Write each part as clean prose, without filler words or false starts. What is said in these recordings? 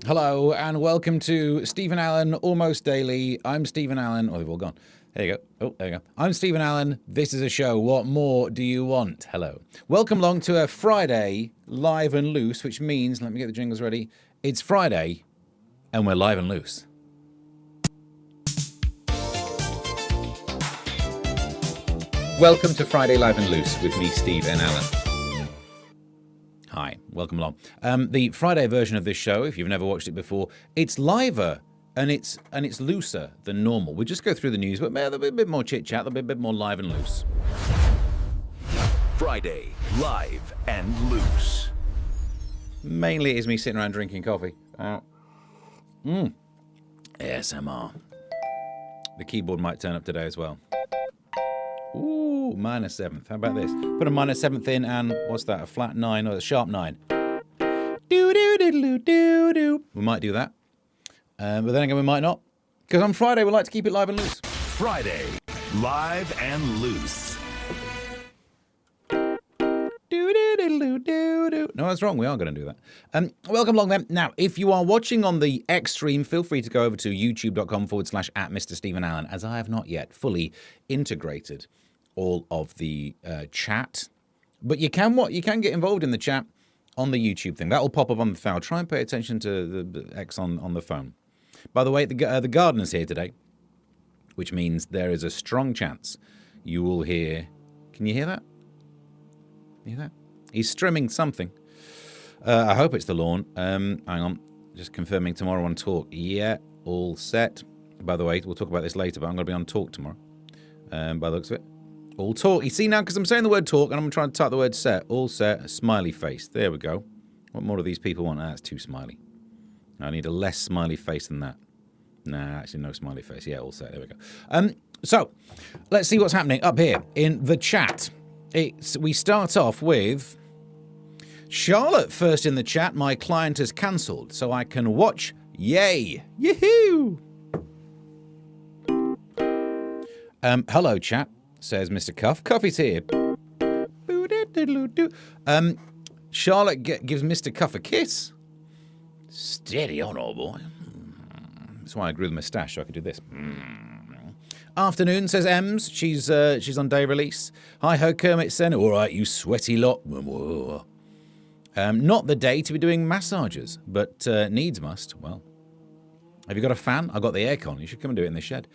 Hello and welcome to Stephen Allen Almost Daily. I'm Stephen Allen. Oh, they've all gone. There you go. Oh, there you go. I'm Stephen Allen. This is a show. What more do you want? Hello. Welcome along to a Friday live and loose, which means, let me get the jingles ready. It's Friday and we're live and loose. Welcome to Friday Live and Loose with me, Stephen Allen. Hi, welcome along. The Friday version of this show, if you've never watched it before, it's liver and it's looser than normal. We just go through the news, but there'll be a bit more chit chat, there'll be a bit more live and loose. Friday, live and loose. Mainly it is me sitting around drinking coffee. ASMR. The keyboard might turn up today as well. Ooh, minor seventh. How about this? Put a minor seventh in and what's that? A flat 9 or a sharp 9. Do-do-diddle-do-do. We might do that. But then again, we might not. Because on Friday, we like to keep it live and loose. Friday, live and loose. Do-do-diddle-do-do. No, that's wrong. We are going to do that. Welcome along then. Now, if you are watching on the X stream, feel free to go over to youtube.com/@MrStephenAllen, as I have not yet fully integrated all of the chat. But you can get involved in the chat on the YouTube thing. That will pop up on the thing. Try and pay attention to the X on the phone. By the way, the gardener's here today, which means there is a strong chance you will hear... Can you hear that? Hear that? He's trimming something. I hope it's the lawn. Hang on. Just confirming tomorrow on Talk. Yeah, all set. By the way, we'll talk about this later, but I'm going to be on Talk tomorrow. By the looks of it. All talk. You see now, because I'm saying the word talk and I'm trying to type the word set. All set. A smiley face. There we go. What more do these people want? That's too smiley. I need a less smiley face than that. Nah, actually no smiley face. Yeah, all set. There we go. So, let's see what's happening up here in the chat. We start off with Charlotte first in the chat. My client has cancelled, so I can watch. Yay. Yahoo! Hello, chat. Says Mr. Cuff. Cuffy's here. Charlotte gives Mr. Cuff a kiss. Steady on, old boy. That's why I grew the moustache, so I could do this. Afternoon, says Ems. She's on day release. Hi ho, Kermit Sen. All right, you sweaty lot. Not the day to be doing massages, but needs must. Well, have you got a fan? I've got the aircon. You should come and do it in the shed.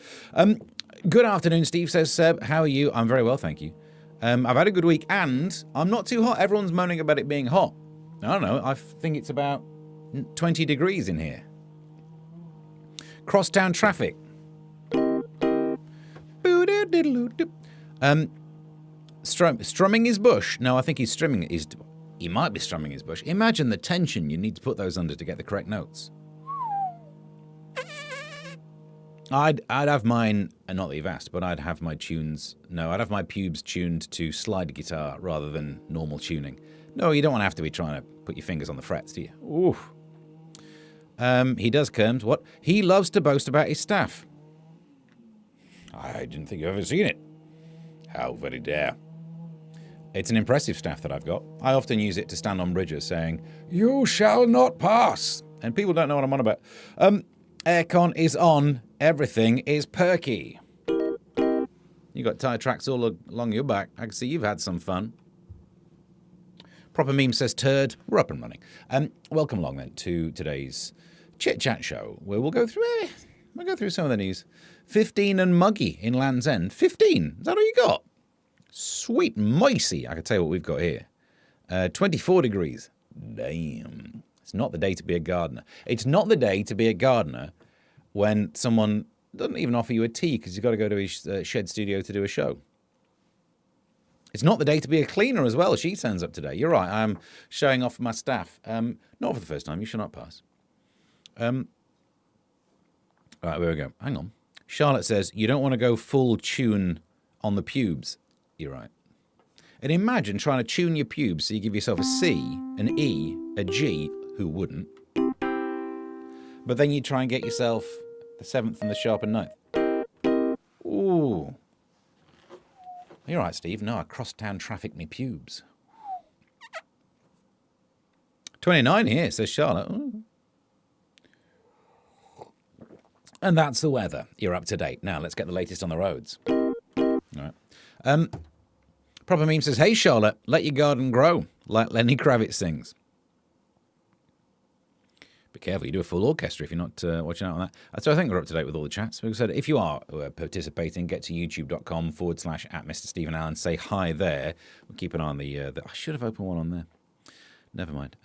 Good afternoon, Steve, says Seb. How are you? I'm very well, thank you. I've had a good week, and I'm not too hot. Everyone's moaning about it being hot. I don't know. I think it's about 20 degrees in here. Crosstown traffic. Strumming his bush. No, I think he's strumming. He might be strumming his bush. Imagine the tension you need to put those under to get the correct notes. I'd have mine, not that you've asked, but I'd have my tunes. No, I'd have my pubes tuned to slide guitar rather than normal tuning. No, you don't want to have to be trying to put your fingers on the frets, do you? Oof. He does, Kerms. What? He loves to boast about his staff. I didn't think you've ever seen it. How very dare. It's an impressive staff that I've got. I often use it to stand on bridges saying, "You shall not pass." And people don't know what I'm on about. Aircon is on. Everything is perky. You got tire tracks all along your back. I can see you've had some fun. Proper Meme says turd. We're up and running. Welcome along then to today's Chit Chat show, where we'll go through some of the news. 15 and muggy in Land's End. 15? Is that all you got? Sweet micey. I can tell you what we've got here. 24 degrees. Damn. It's not the day to be a gardener. It's not the day to be a gardener when someone doesn't even offer you a tea because you've got to go to his shed studio to do a show. It's not the day to be a cleaner as well. She turns up today. You're right. I'm showing off my staff. Not for the first time. You should not pass. All right, here we go. Hang on. Charlotte says, you don't want to go full tune on the pubes. You're right. And imagine trying to tune your pubes so you give yourself a C, an E, a G. Who wouldn't? But then you try and get yourself the 7th and the sharp and 9th. Ooh. You're right, Steve. No, I cross-town traffic me pubes. 29 here, says Charlotte. Ooh. And that's the weather. You're up to date. Now, let's get the latest on the roads. All right. Proper Meme says, hey, Charlotte, let your garden grow, like Lenny Kravitz sings. Be careful, you do a full orchestra if you're not watching out on that. So I think we're up to date with all the chats. We said, if you are participating, get to youtube.com/@MrStephenAllen. Say hi there. We'll keep an eye on the I should have opened one on there. Never mind.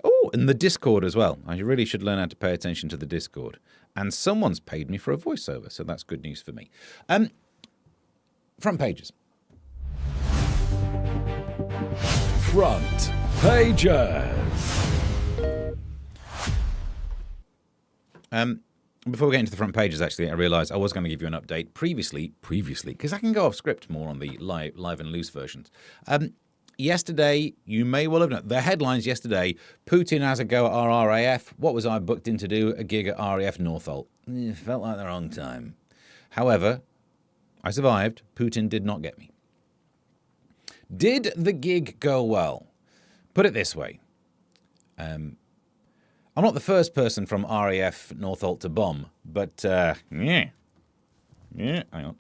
Oh, and the Discord as well. I really should learn how to pay attention to the Discord. And someone's paid me for a voiceover, so that's good news for me. Front pages. Front pages. Before we get into the front pages, actually, I realised I was going to give you an update previously, because I can go off script more on the live and loose versions. Yesterday, you may well have known, the headlines yesterday, Putin has a go at our RAF. What was I booked in to do? A gig at RAF Northolt. Felt like the wrong time. However, I survived. Putin did not get me. Did the gig go well? Put it this way. I'm not the first person from RAF Northolt to bomb, but, hang on.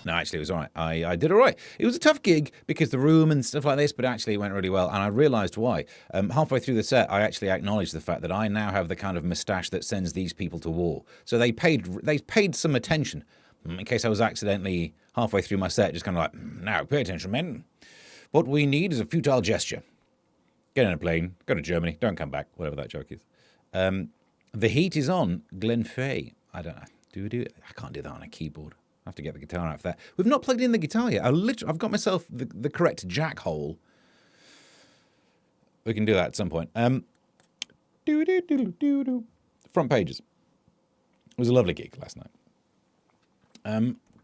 No, actually, it was all right. I did all right. It was a tough gig because the room and stuff like this, but actually it went really well, and I realised why. Halfway through the set, I actually acknowledged the fact that I now have the kind of moustache that sends these people to war. So they paid some attention in case I was accidentally halfway through my set, just kind of like, now, pay attention, men. What we need is a futile gesture. Get in a plane, go to Germany, don't come back, whatever that joke is. The heat is on, Glenn Fay. I don't know. I can't do that on a keyboard. I have to get the guitar out for that. We've not plugged in the guitar yet. I've got myself the correct jack hole. We can do that at some point. Front pages. It was a lovely gig last night.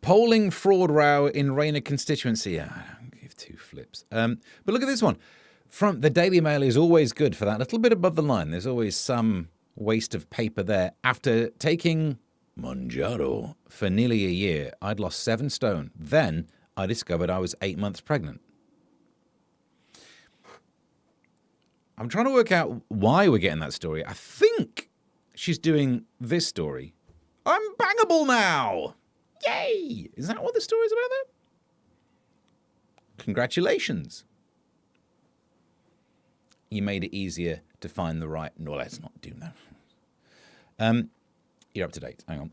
Polling fraud row in Rayner constituency. I don't give two flips. But look at this one. From the Daily Mail is always good for that. A little bit above the line. There's always some waste of paper there. After taking Monjaro for nearly a year, I'd lost 7 stone. Then I discovered I was 8 months pregnant. I'm trying to work out why we're getting that story. I think she's doing this story. I'm bangable now! Yay! Is that what the story's about there? Congratulations. You made it easier to find the right... No, let's not do that. You're up to date. Hang on.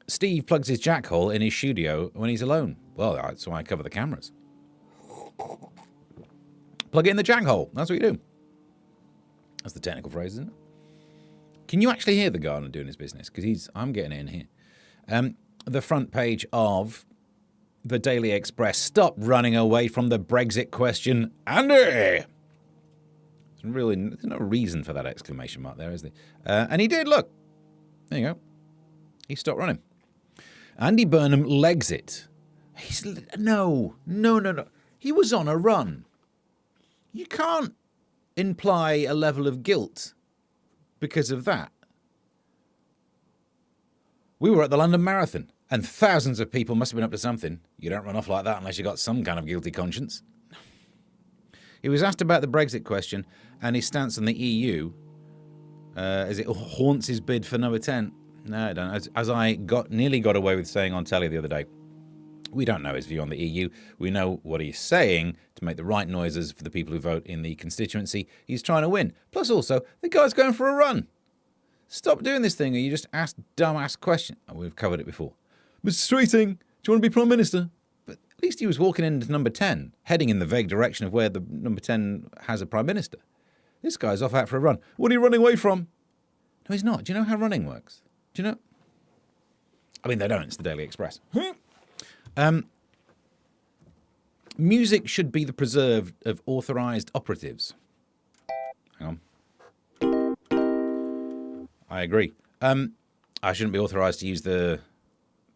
Steve plugs his jack hole in his studio when he's alone. Well, that's why I cover the cameras. Plug it in the jack hole. That's what you do. That's the technical phrase, isn't it? Can you actually hear the gardener doing his business? Because I'm getting it in here. The front page of the Daily Express. Stop running away from the Brexit question, Andy! There's no reason for that exclamation mark there, is there? And he did, look. There you go. He stopped running. Andy Burnham legs it. No. He was on a run. You can't imply a level of guilt because of that. We were at the London Marathon, and thousands of people must have been up to something. You don't run off like that unless you've got some kind of guilty conscience. He was asked about the Brexit question and his stance on the EU, as it haunts his bid for number 10. No, I don't. As I nearly got away with saying on telly the other day, we don't know his view on the EU. We know what he's saying to make the right noises for the people who vote in the constituency. He's trying to win. Plus also, the guy's going for a run. Stop doing this thing or you just ask dumbass questions. Oh, we've covered it before. Mr. Streeting, do you want to be Prime Minister? But At least he was walking into number 10, heading in the vague direction of where the number 10 has a prime minister. This guy's off out for a run. What are you running away from? No, he's not. Do you know how running works? Do you know? I mean, they don't. It's the Daily Express. Music should be the preserve of authorised operatives. Hang on. I agree. I shouldn't be authorised to use the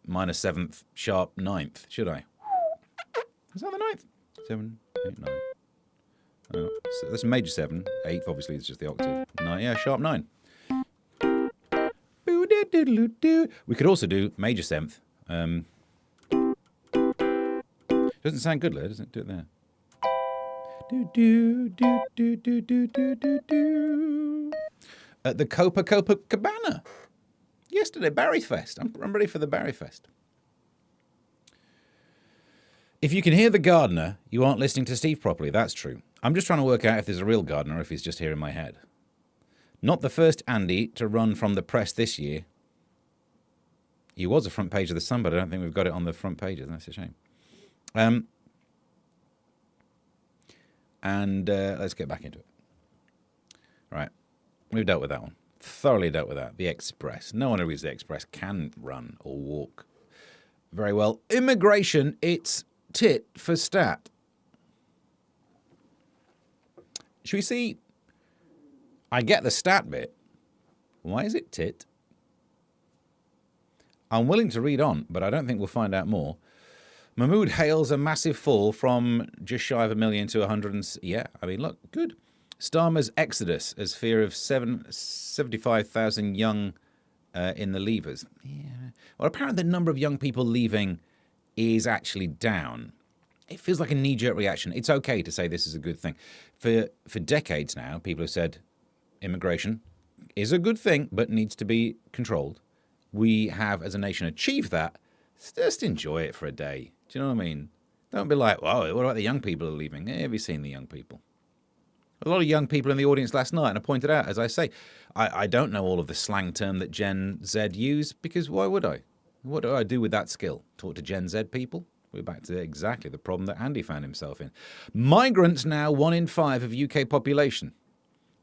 minor 7th sharp 9th, should I? Is that the 9th? 7, 8, 9. Oh, so that's major 7. 8th, obviously, is just the octave. 9, yeah, sharp 9. We could also do major 7th. Doesn't sound good, doesn't it? Do it there. At the Copacabana. Yesterday, Barryfest. I'm ready for the Barryfest. If you can hear the gardener, you aren't listening to Steve properly. That's true. I'm just trying to work out if there's a real gardener or if he's just here in my head. Not the first Andy to run from the press this year. He was a front page of the Sun, but I don't think we've got it on the front pages. That's a shame. Let's get back into it. Right. We've dealt with that one. Thoroughly dealt with that. The Express. No one who reads the Express can run or walk very well. Immigration, it's tit for stat. Should we see? I get the stat bit. Why is it tit? I'm willing to read on, but I don't think we'll find out more. Mahmood hails a massive fall from just shy of 1 million to 100. Yeah, I mean, look, good. Starmer's exodus as fear of 75,000 young in the leavers. Yeah. Well, apparently the number of young people leaving is actually down. It feels like a knee-jerk reaction. It's okay to say this is a good thing. For decades now, people have said immigration is a good thing, but needs to be controlled. We have, as a nation, achieved that. Just enjoy it for a day. Do you know what I mean? Don't be like, "Wow, what about the young people who are leaving?" Have you seen the young people? A lot of young people in the audience last night, and I pointed out, as I say, I don't know all of the slang term that Gen Z use, because why would I? What do I do with that skill? Talk to Gen Z people? We're back to exactly the problem that Andy found himself in. Migrants now 1 in 5 of UK population,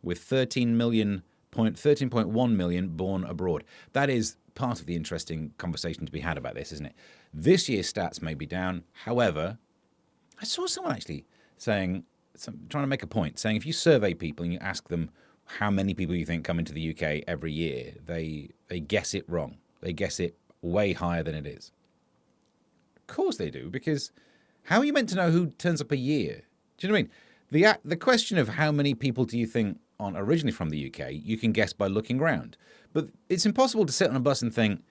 with 13.1 million born abroad. That is part of the interesting conversation to be had about this, isn't it? This year's stats may be down. However, I saw someone actually saying, trying to make a point, saying if you survey people and you ask them how many people you think come into the UK every year, they guess it wrong. They guess it way higher than it is. Of course they do, because how are you meant to know who turns up a year? Do you know what I mean? The question of how many people do you think aren't originally from the UK, you can guess by looking round. But it's impossible to sit on a bus and think,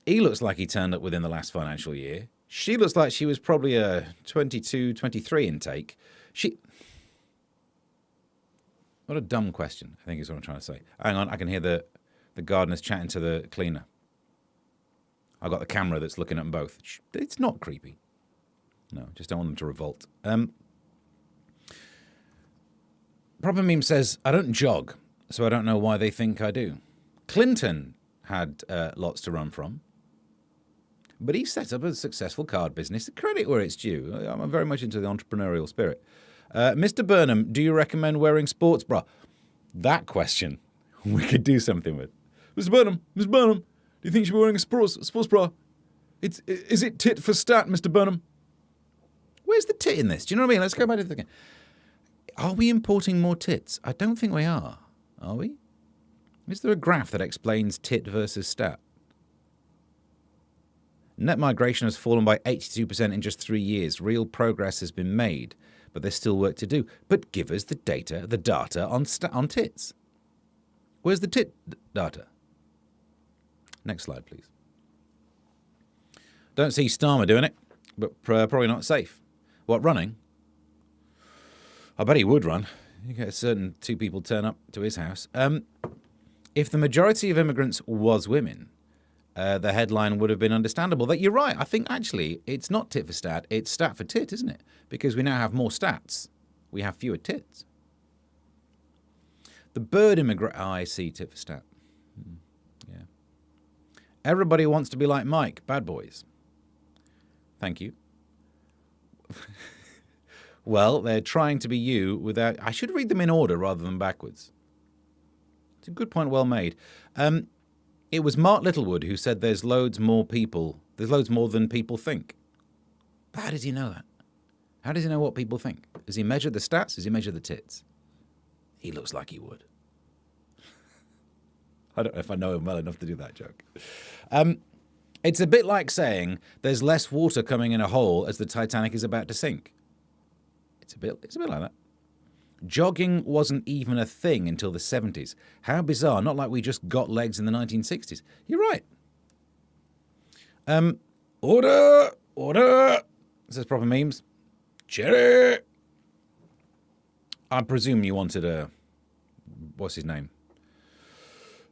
he looks like he turned up within the last financial year. She looks like she was probably a 22, 23 intake. What a dumb question, I think is what I'm trying to say. Hang on, I can hear the gardeners chatting to the cleaner. I've got the camera that's looking at them both. It's not creepy. No, just don't want them to revolt. Proper Meme says, I don't jog, so I don't know why they think I do. Clinton had lots to run from, but he set up a successful card business. Credit where it's due. I'm very much into the entrepreneurial spirit. Mr. Burnham, do you recommend wearing sports bra? That question we could do something with. Mr. Burnham, do you think you should be wearing a sports bra? Is it tit for stat, Mr. Burnham? Where's the tit in this? Do you know what I mean? Let's go back to the thing. Are we importing more tits? I don't think we are we? Is there a graph that explains tit versus stat? Net migration has fallen by 82% in just 3 years. Real progress has been made, but there's still work to do. But give us the data on tits. Where's the tit data? Next slide, please. Don't see Starmer doing it, but probably not safe. What, running? I bet he would run. You get a certain 2 people turn up to his house. If the majority of immigrants was women, the headline would have been understandable. That you're right. I think actually it's not tit for stat. It's stat for tit, isn't it? Because we now have more stats. We have fewer tits. The bird immigrant. Oh, I see, tit for stat. Yeah. Everybody wants to be like Mike. Bad boys. Thank you. Well, they're trying to be you without... I should read them in order rather than backwards. It's a good point, well made. It was Mark Littlewood who said there's loads more than people think. But how does he know that? How does he know what people think? Does he measure the stats? Does he measure the tits? He looks like he would. I don't know if I know him well enough to do that joke. It's a bit like saying there's less water coming in a hole as the Titanic is about to sink. It's a bit like that. Jogging wasn't even a thing until the 70s. How bizarre. Not like we just got legs in the 1960s. You're right. Order! Says proper memes. Cherry! I presume you wanted a... What's his name?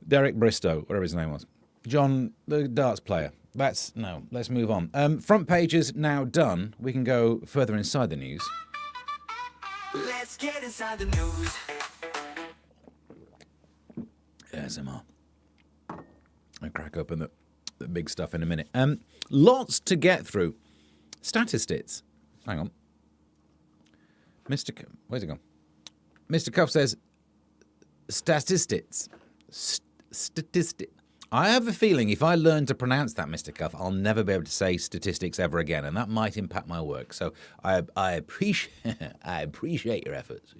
Derek Bristow, whatever his name was. John, the darts player. Let's move on. Front pages now done. We can go further inside the news. Let's get inside the news. ASMR. I'll crack open the big stuff in a minute. Lots to get through. Statistics. Hang on. Where's it gone? Mr. Cuff says, statistics. Statistic. I have a feeling if I learn to pronounce that, Mr. Cuff, I'll never be able to say statistics ever again, and that might impact my work. So I appreciate your efforts,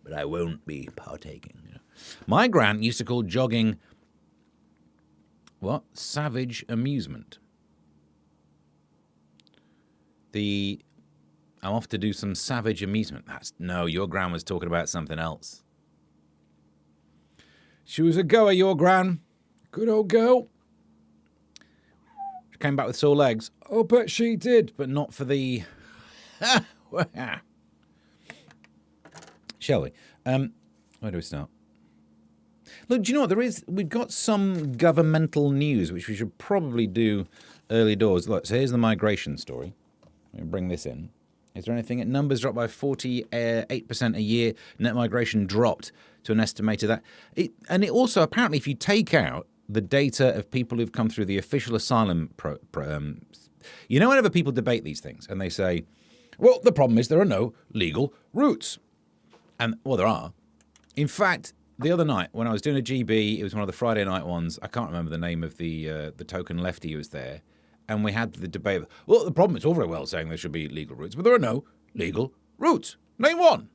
but I won't be partaking. My gran used to call jogging savage amusement. I'm off to do some savage amusement. No, your gran was talking about something else. She was a goer, your gran. Good old girl. She came back with sore legs. Oh, but she did. But not for the... Shall we? Where do we start? Look, do you know what? We've got some governmental news, which we should probably do early doors. Look, so here's the migration story. Let me bring this in. Is there anything? Numbers dropped by 48% a year. Net migration dropped to an estimated that. And it also, apparently, if you take out the data of people who've come through the official asylum whenever people debate these things and they say, well, the problem is there are no legal routes. And, well, there are. In fact, the other night when I was doing a GB, it was one of the Friday night ones. I can't remember the name of the token lefty who was there. And we had the debate. Well, the problem is all very well saying there should be legal routes, but there are no legal routes. Name one.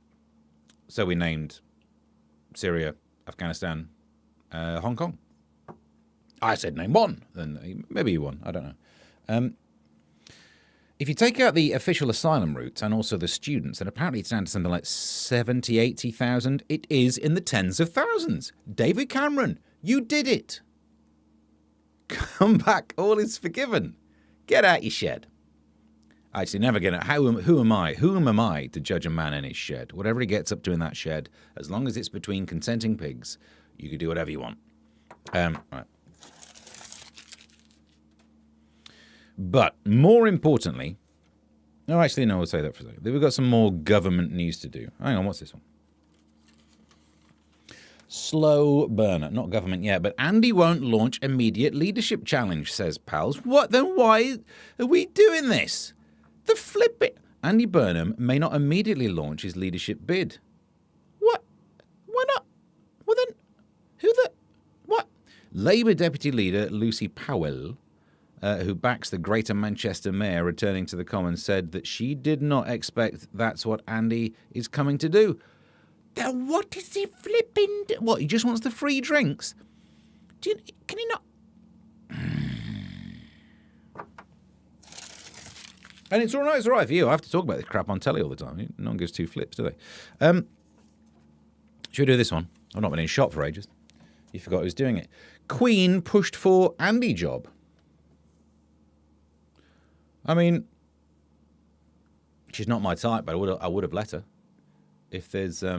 So we named Syria, Afghanistan, Hong Kong. I said name one. Then maybe he won. I don't know. If you take out the official asylum routes and also the students, and apparently it's down to something like 70, 80,000, it is in the tens of thousands. David Cameron, you did it. Come back, all is forgiven. Get out your shed. Actually, never get it. Who am I? Who am I to judge a man in his shed? Whatever he gets up to in that shed, as long as it's between consenting pigs, you can do whatever you want. Right. But more importantly, no, actually, no, we'll say that for a second. We've got some more government news to do. Hang on, what's this one? Slow burner. Not government yet, but Andy won't launch immediate leadership challenge, says Pals. What? Then why are we doing this? The flip it. Andy Burnham may not immediately launch his leadership bid. What? Why not? Well then, what? Labour Deputy Leader Lucy Powell, who backs the Greater Manchester Mayor returning to the Commons, said that she did not expect that's what Andy is coming to do. Then what is he flipping? What, he just wants the free drinks? Can he not? And it's all right for you. I have to talk about this crap on telly all the time. No one gives two flips, do they? Should we do this one? I've not been in shot for ages. You forgot who's doing it. Queen pushed for Andy job. I mean, she's not my type, but I would have let her. If there's, dark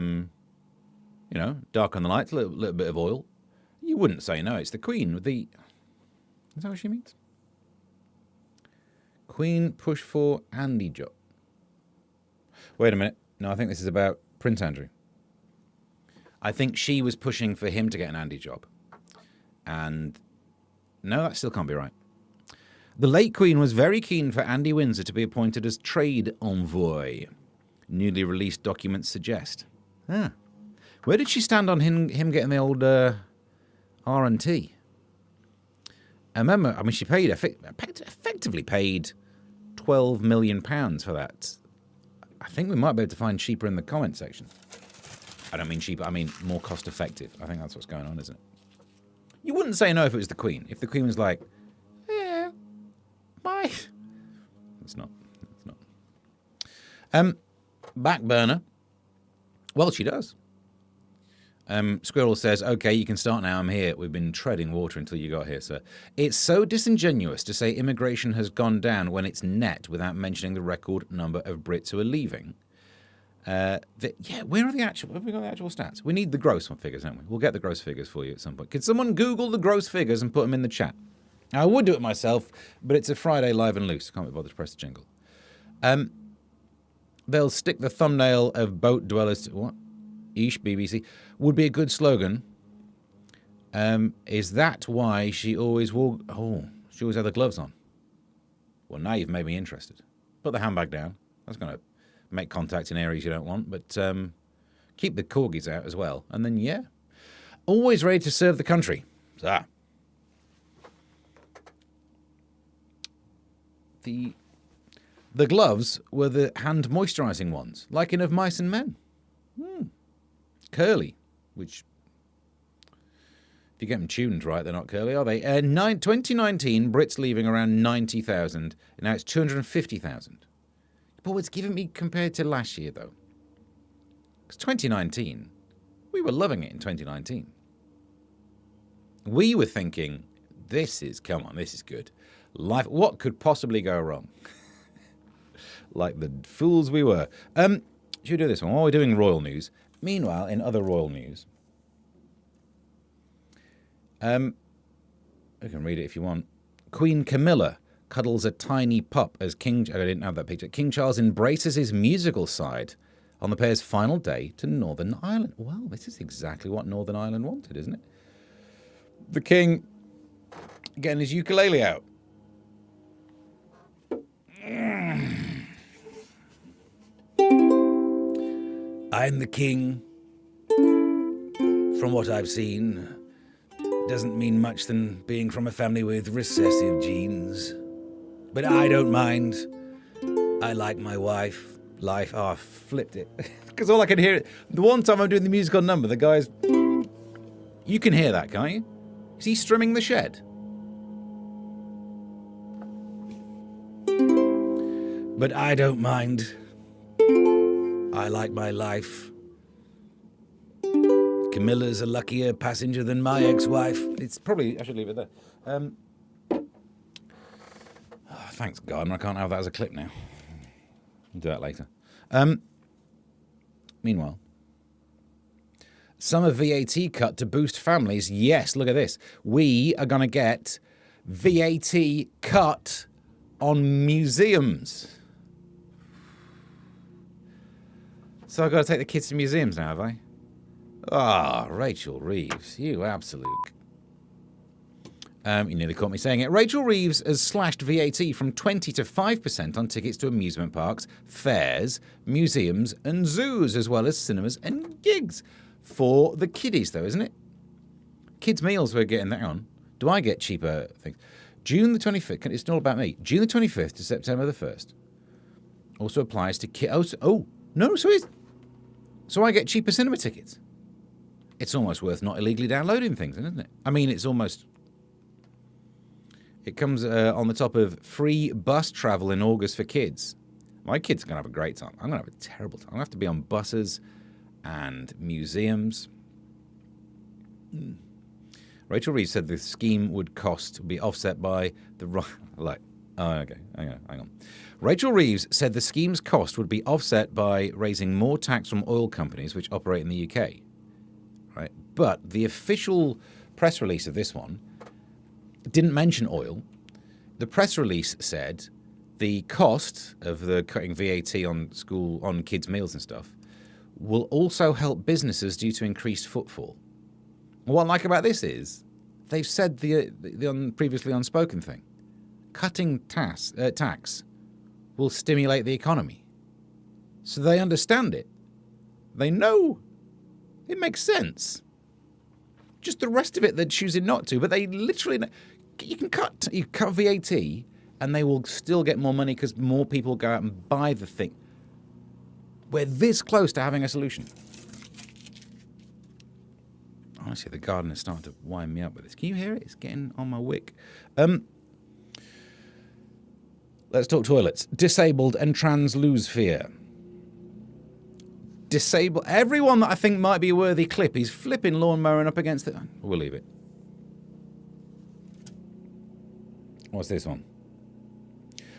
on the lights, a little bit of oil, you wouldn't say no. It's the Queen with the... Is that what she means? Queen push for Andy job. Wait a minute. No, I think this is about Prince Andrew. I think she was pushing for him to get an Andy job. And no, that still can't be right. The late Queen was very keen for Andy Windsor to be appointed as trade envoy. Newly released documents suggest. Ah. Where did she stand on him getting the old R&T? I remember, she paid effectively paid £12 million for that. I think we might be able to find cheaper in the comment section. I don't mean cheaper, I mean more cost effective. I think that's what's going on, isn't it? You wouldn't say no if it was the Queen. If the Queen was like, yeah, bye. It's not. Back burner. Well, she does. Squirrel says, okay, you can start now. I'm here. We've been treading water until you got here, sir. It's so disingenuous to say immigration has gone down when it's net without mentioning the record number of Brits who are leaving. Where are the actual? Have we got the actual stats? We need the gross figures, don't we? We'll get the gross figures for you at some point. Could someone Google the gross figures and put them in the chat? I would do it myself, but it's a Friday live and loose. Can't be bothered to press the jingle. They'll stick the thumbnail of boat dwellers. What? Eesh, BBC would be a good slogan. Is that why she always wore? Oh, she always had the gloves on. Well, now you've made me interested. Put the handbag down. That's going to make contact in areas you don't want, but keep the corgis out as well. And then, yeah, always ready to serve the country. Ah. The gloves were the hand moisturising ones, like in Of Mice and Men. Curly, which, if you get them tuned right, they're not curly, are they? 2019, Brits leaving around 90,000. Now it's 250,000. But what's given me compared to last year, though? Because 2019, we were loving it in 2019. We were thinking, this is good. Life, what could possibly go wrong? Like the fools we were. Should we do this one? While we're doing royal news. Meanwhile, in other royal news, I can read it if you want. Queen Camilla cuddles a tiny pup as King... I didn't have that picture. King Charles embraces his musical side on the pair's final day to Northern Ireland. Well, this is exactly what Northern Ireland wanted, isn't it? The King getting his ukulele out. I'm the king. From what I've seen, doesn't mean much than being from a family with recessive genes. But I don't mind. I like my wife. Life. Oh, I flipped it. Because all I can hear... The one time I'm doing the musical number, the guy's... You can hear that, can't you? Is he strumming the shed? But I don't mind. I like my life. Camilla's a luckier passenger than my ex-wife. It's probably... I should leave it there. Thanks, God. I can't have that as a clip now. I'll do that later. Meanwhile, summer VAT cut to boost families. Yes, look at this. We are going to get VAT cut on museums. So I've got to take the kids to museums now, have I? Ah, Rachel Reeves, you absolute... you nearly caught me saying it. Rachel Reeves has slashed VAT from 20 to 5% on tickets to amusement parks, fairs, museums and zoos, as well as cinemas and gigs. For the kiddies, though, isn't it? Kids' meals, we're getting that on. Do I get cheaper things? June the 25th, it's all about me. June the 25th to September the 1st. Also applies to kids. Oh, no, so I get cheaper cinema tickets. It's almost worth not illegally downloading things, isn't it? I mean, it's almost... It comes on the top of free bus travel in August for kids. My kids are going to have a great time. I'm going to have a terrible time. I'm going to have to be on buses and museums. Rachel Reeves said the scheme would be offset by the... okay, hang on. Rachel Reeves said the scheme's cost would be offset by raising more tax from oil companies which operate in the UK. Right? But the official press release of this one didn't mention oil. The press release said the cost of the cutting VAT on kids' meals and stuff will also help businesses due to increased footfall. What I like about this is they've said the previously unspoken thing. cutting tax will stimulate the economy. So they understand it. They know. It makes sense. Just the rest of it, they're choosing not to. But they literally... You cut VAT, and they will still get more money because more people go out and buy the thing. We're this close to having a solution. Honestly, the garden is starting to wind me up with this. Can you hear it? It's getting on my wick. Let's talk toilets. Disabled and trans lose fear. Disable everyone that I think might be a worthy clip. He's flipping lawnmowing up against it. We'll leave it. What's this one?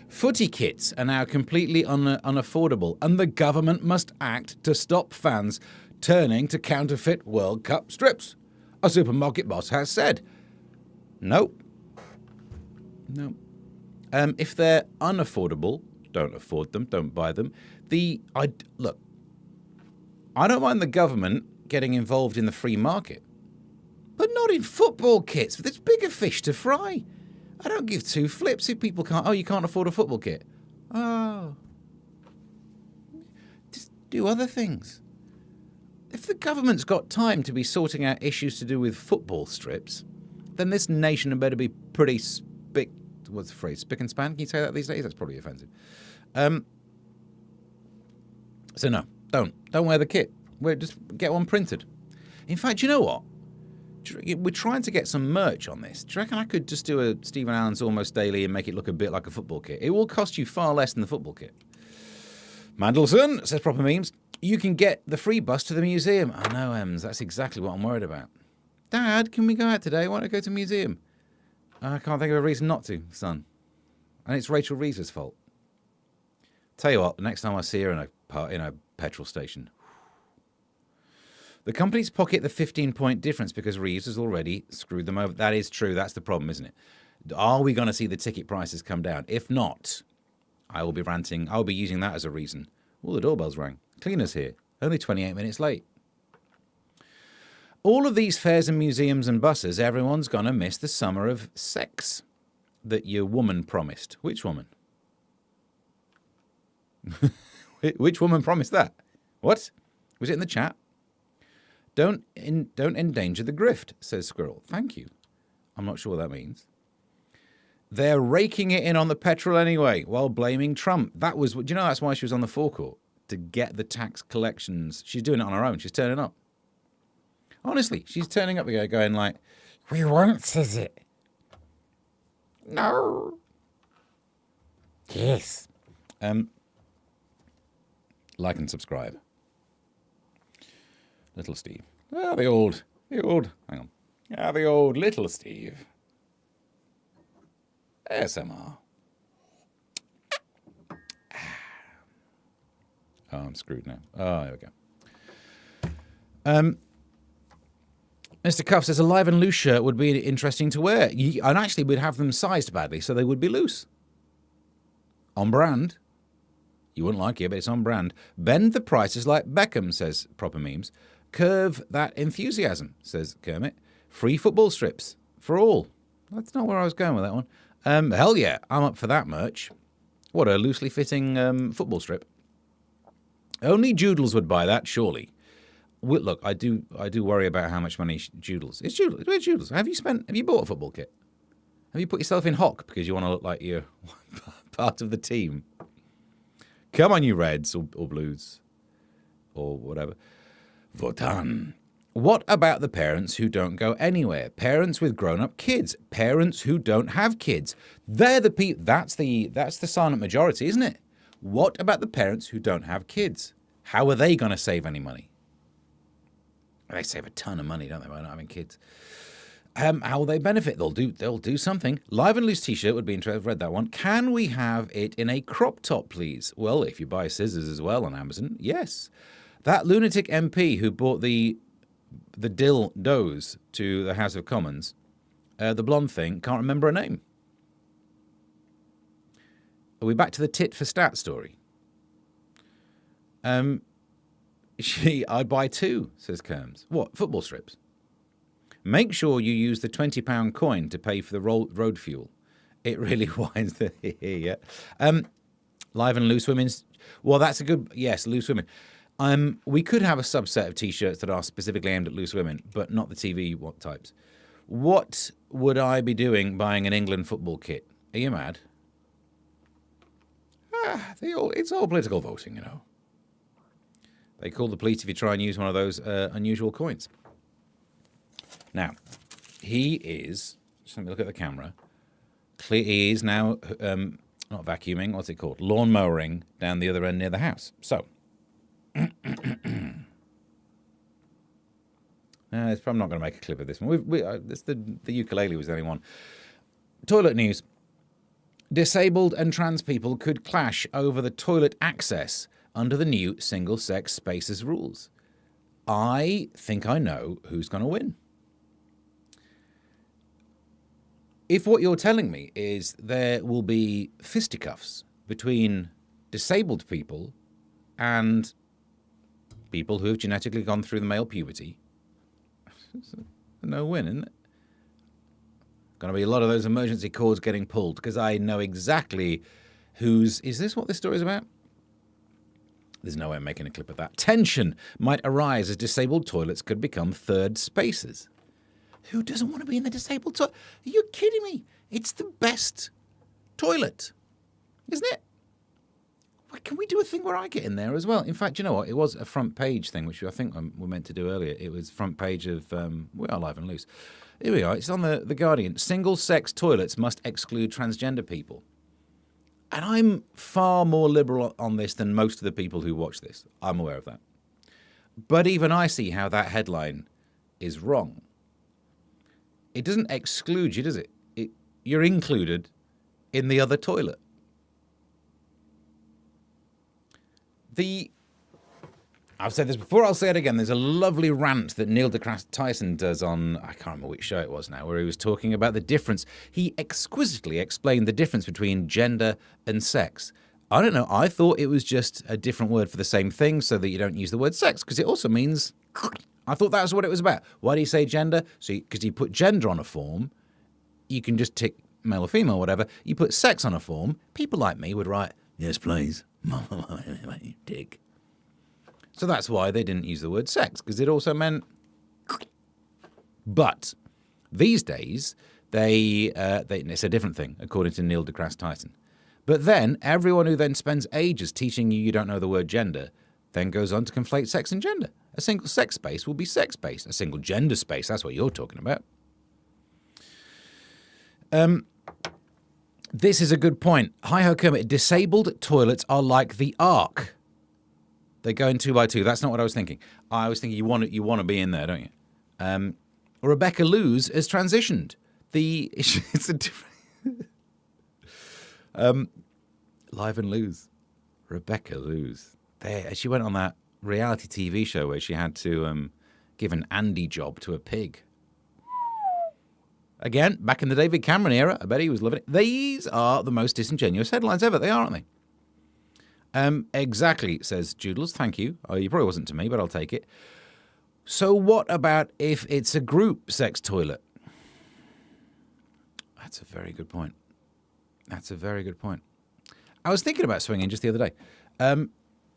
Footy kits are now completely unaffordable, and the government must act to stop fans turning to counterfeit World Cup strips. A supermarket boss has said. Nope. No. If they're unaffordable, don't afford them, don't buy them. Look, I don't mind the government getting involved in the free market, but not in football kits. There's bigger fish to fry. I don't give two flips if people can't... Oh, you can't afford a football kit. Oh. Just do other things. If the government's got time to be sorting out issues to do with football strips, then this nation had better be pretty what's the phrase? Spick and span? Can you say that these days? That's probably offensive. So no, don't wear the kit. Just get one printed. In fact, you know what? We're trying to get some merch on this. Do you reckon I could just do a Stephen Allen's Almost Daily and make it look a bit like a football kit? It will cost you far less than the football kit. Mandelson says Proper Memes. You can get the free bus to the museum. I know, Ems. That's exactly what I'm worried about. Dad, can we go out today? Why don't I go to the museum? I can't think of a reason not to, son. And it's Rachel Reeves' fault. Tell you what, the next time I see her in a petrol station... The companies pocket the 15-point difference because Reeves has already screwed them over. That is true. That's the problem, isn't it? Are we going to see the ticket prices come down? If not, I will be ranting. I'll be using that as a reason. Oh, the doorbell's rang. Cleaner's here. Only 28 minutes late. All of these fairs and museums and buses, everyone's going to miss the summer of sex that your woman promised. Which woman? Which woman promised that? What? Was it in the chat? Don't endanger the grift, says Squirrel. Thank you. I'm not sure what that means. They're raking it in on the petrol anyway, while blaming Trump. That was, do you know that's why she was on the forecourt? To get the tax collections. She's doing it on her own. She's turning up. Honestly, she's turning up again, going like, "We want, is it? No. Yes." Like and subscribe. Little Steve. The old, hang on. The old Little Steve. ASMR. Oh, I'm screwed now. Oh, there we go. Mr. Cuff says a live and loose shirt would be interesting to wear. And actually, we'd have them sized badly, so they would be loose. On brand. You wouldn't like it, but it's on brand. Bend the prices like Beckham, says Proper Memes. Curve that enthusiasm, says Kermit. Free football strips for all. That's not where I was going with that one. Hell yeah, I'm up for that merch. What, a loosely fitting football strip? Only Joodles would buy that, surely. Look, I do worry about how much money Joodles. It's Joodles. Where's Joodles? Have you bought a football kit? Have you put yourself in hock because you want to look like you're part of the team? Come on, you Reds or Blues or whatever. Votan. What about the parents who don't go anywhere? Parents with grown-up kids. Parents who don't have kids. They're the people. That's the silent majority, isn't it? What about the parents who don't have kids? How are they going to save any money? They save a ton of money, don't they, by not having kids? How will they benefit? They'll do something. Live and Loose T-shirt would be interesting. I've read that one. Can we have it in a crop top, please? Well, if you buy scissors as well on Amazon, yes. That lunatic MP who bought the dildos to the House of Commons, the blonde thing, can't remember her name. Are we back to the tit for stat story? I'd buy two, says Kerms. What, football strips? Make sure you use the £20 coin to pay for the road fuel. It really winds the yeah. Live and loose women's. Well, that's a good yes, loose women. We could have a subset of T-shirts that are specifically aimed at loose women, but not the TV types. What would I be doing buying an England football kit? Are you mad? It's all political voting, you know. They call the police if you try and use one of those unusual coins. Now, he is. Just let me look at the camera. He is now not vacuuming. What's it called? Lawn mowing down the other end near the house. So. I'm not going to make a clip of this one. The ukulele was the only one. Toilet news. Disabled and trans people could clash over the toilet access under the new single-sex spaces rules. I think I know who's going to win. If what you're telling me is there will be fisticuffs between disabled people and people who have genetically gone through the male puberty, it's a no-win, isn't it? Going to be a lot of those emergency cords getting pulled because I know exactly who's... Is this what this story is about? There's no way I'm making a clip of that. Tension might arise as disabled toilets could become third spaces. Who doesn't want to be in the disabled toilet? Are you kidding me? It's the best toilet, isn't it? Can we do a thing where I get in there as well? In fact, you know what? It was a front page thing, which I think we meant to do earlier. It was front page of We Are Live and Loose. Here we are. It's on the Guardian. Single-sex toilets must exclude transgender people. And I'm far more liberal on this than most of the people who watch this. I'm aware of that. But even I see how that headline is wrong. It doesn't exclude you, does it? You're included in the other toilet. I've said this before, I'll say it again. There's a lovely rant that Neil deGrasse Tyson does on, I can't remember which show it was now, where he was talking about the difference. He exquisitely explained the difference between gender and sex. I don't know, I thought it was just a different word for the same thing so that you don't use the word sex, because it also means... I thought that was what it was about. Why do you say gender? Because you put gender on a form, you can just tick male or female, whatever. You put sex on a form, people like me would write, yes, please. Dick. So that's why they didn't use the word sex, because it also meant... But these days, it's a different thing, according to Neil deGrasse Tyson. But then, everyone who then spends ages teaching you don't know the word gender, then goes on to conflate sex and gender. A single sex space will be sex-based. A single gender space, that's what you're talking about. This is a good point. Hi-ho Kermit, disabled toilets are like the Ark. They go in 2 by 2. That's not what I was thinking. I was thinking you want to be in there, don't you? Rebecca Luz has transitioned. It's a different... Live and Luz. Rebecca Luz. She went on that reality TV show where she had to give an Andy job to a pig. Again, back in the David Cameron era, I bet he was loving it. These are the most disingenuous headlines ever. They are, aren't they? Exactly, says Joodles. Thank you. Oh, you probably wasn't to me, but I'll take it. So what about if it's a group sex toilet? That's a very good point. I was thinking about swinging just the other day.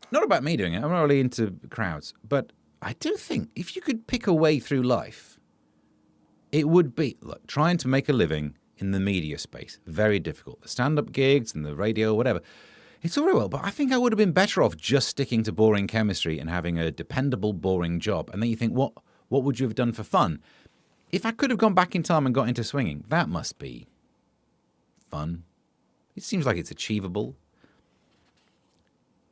Not about me doing it. I'm not really into crowds. But I do think if you could pick a way through life, it would be, look, trying to make a living in the media space. Very difficult. The stand-up gigs and the radio, whatever. It's all very well, but I think I would have been better off just sticking to boring chemistry and having a dependable, boring job. And then you think, what would you have done for fun? If I could have gone back in time and got into swinging, that must be fun. It seems like it's achievable.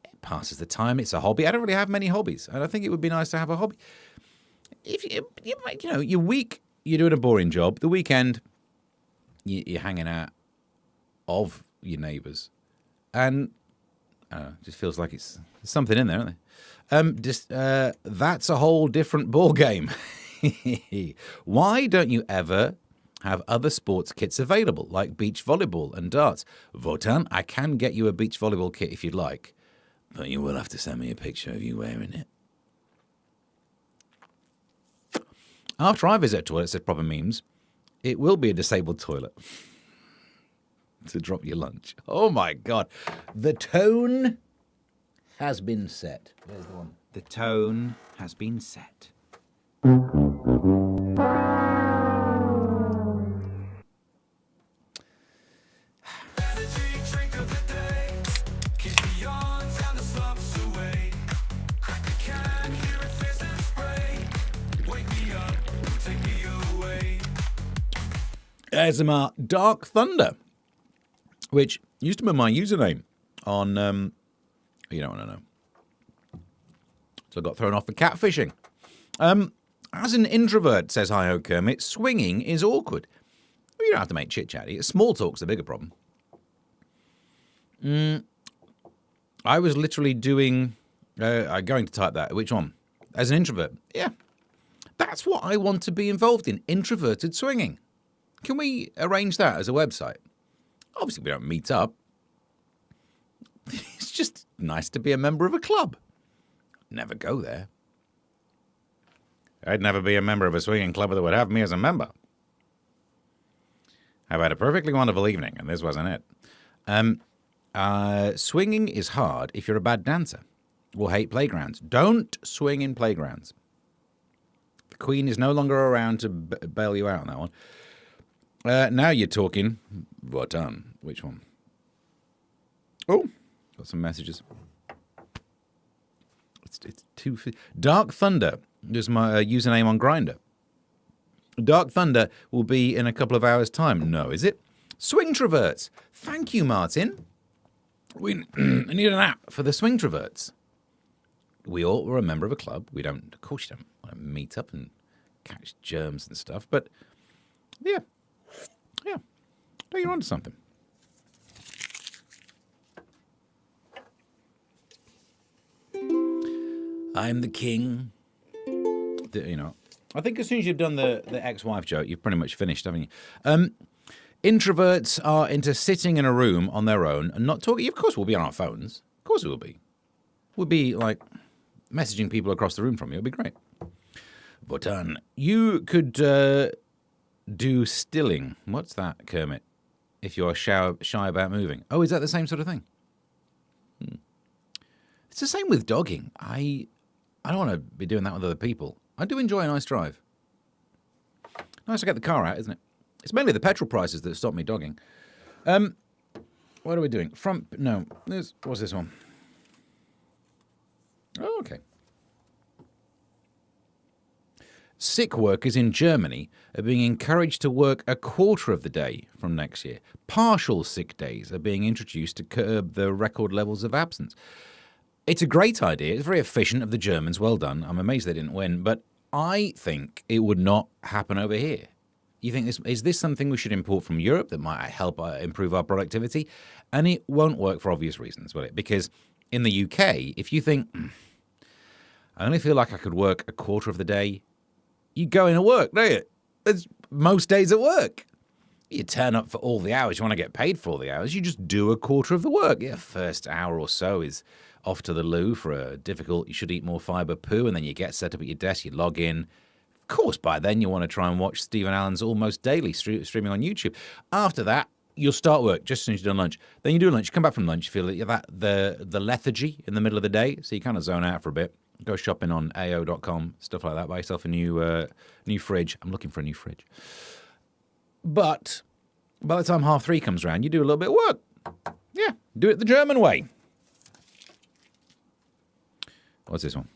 It passes the time. It's a hobby. I don't really have many hobbies, and I think it would be nice to have a hobby. If your week, you're doing a boring job. The weekend, you're hanging out of your neighbours. And it just feels like there's something in there, isn't there? That's a whole different ball game. Why don't you ever have other sports kits available, like beach volleyball and darts? Votan, I can get you a beach volleyball kit if you'd like, but you will have to send me a picture of you wearing it. After I visit a toilet, said Proper Memes, it will be a disabled toilet. to drop your lunch. Oh my God. The tone has been set. There's the one. The tone has been set. Energy drink of the day. Keep the yawns and the slumps away. Crack the can, hear it fizz and spray. Wake me up, take me away. ASMR Dark Thunder, which used to be my username on, you don't want to know. So I got thrown off for catfishing. As an introvert, says Hi-Ho Kermit, swinging is awkward. Well, you don't have to make chit-chatty. Small talk's the bigger problem. I was literally doing... I'm going to type that. Which one? As an introvert. Yeah. That's what I want to be involved in. Introverted swinging. Can we arrange that as a website? Obviously, we don't meet up. It's just nice to be a member of a club. Never go there. I'd never be a member of a swinging club that would have me as a member. I've had a perfectly wonderful evening, and this wasn't it. Swinging is hard if you're a bad dancer or hate playgrounds. Don't swing in playgrounds. The Queen is no longer around to bail you out on that one. Now you're talking. What on? Which one? Oh, got some messages. It's too... Dark Thunder is my username on Grindr. Dark Thunder will be in a couple of hours' time. No, is it? Swingtroverts. Thank you, Martin. We need an app for the Swingtroverts. We all were a member of a club. We don't... Of course you don't want to meet up and catch germs and stuff, but... Yeah. Yeah. No, you're onto something. I'm the king. You know, I think as soon as you've done the ex-wife joke, you've pretty much finished, haven't you? Introverts are into sitting in a room on their own and not talking. Of course we'll be on our phones. Of course we will be. We'll be, like, messaging people across the room from you. It'll be great. Votan, you could do stilling. What's that, Kermit? If you're shy about moving. Oh, is that the same sort of thing? It's the same with dogging. I don't want to be doing that with other people. I do enjoy a nice drive. Nice to get the car out, isn't it? It's mainly the petrol prices that stop me dogging. What are we doing? No. What's this one? Oh, okay. Sick workers in Germany are being encouraged to work a quarter of the day from next year. Partial sick days are being introduced to curb the record levels of absence. It's a great idea. It's very efficient of the Germans. Well done. I'm amazed they didn't win. But I think it would not happen over here. You think is this something we should import from Europe that might help improve our productivity? And it won't work for obvious reasons, will it? Because in the UK, if you think, I only feel like I could work a quarter of the day, you go into work, don't you? It's most days at work. You turn up for all the hours. You want to get paid for all the hours. You just do a quarter of the work. Yeah, first hour or so is off to the loo for a difficult, you should eat more fibre poo, and then you get set up at your desk, you log in. Of course, by then you want to try and watch Stephen Allen's Almost Daily streaming on YouTube. After that, you'll start work just as soon as you've done lunch. Then you do lunch, you come back from lunch, you feel the lethargy in the middle of the day, so you kind of zone out for a bit. Go shopping on AO.com, stuff like that. Buy yourself a new fridge. I'm looking for a new fridge. But by the time 3:30 comes around, you do a little bit of work. Yeah, do it the German way. What's this one?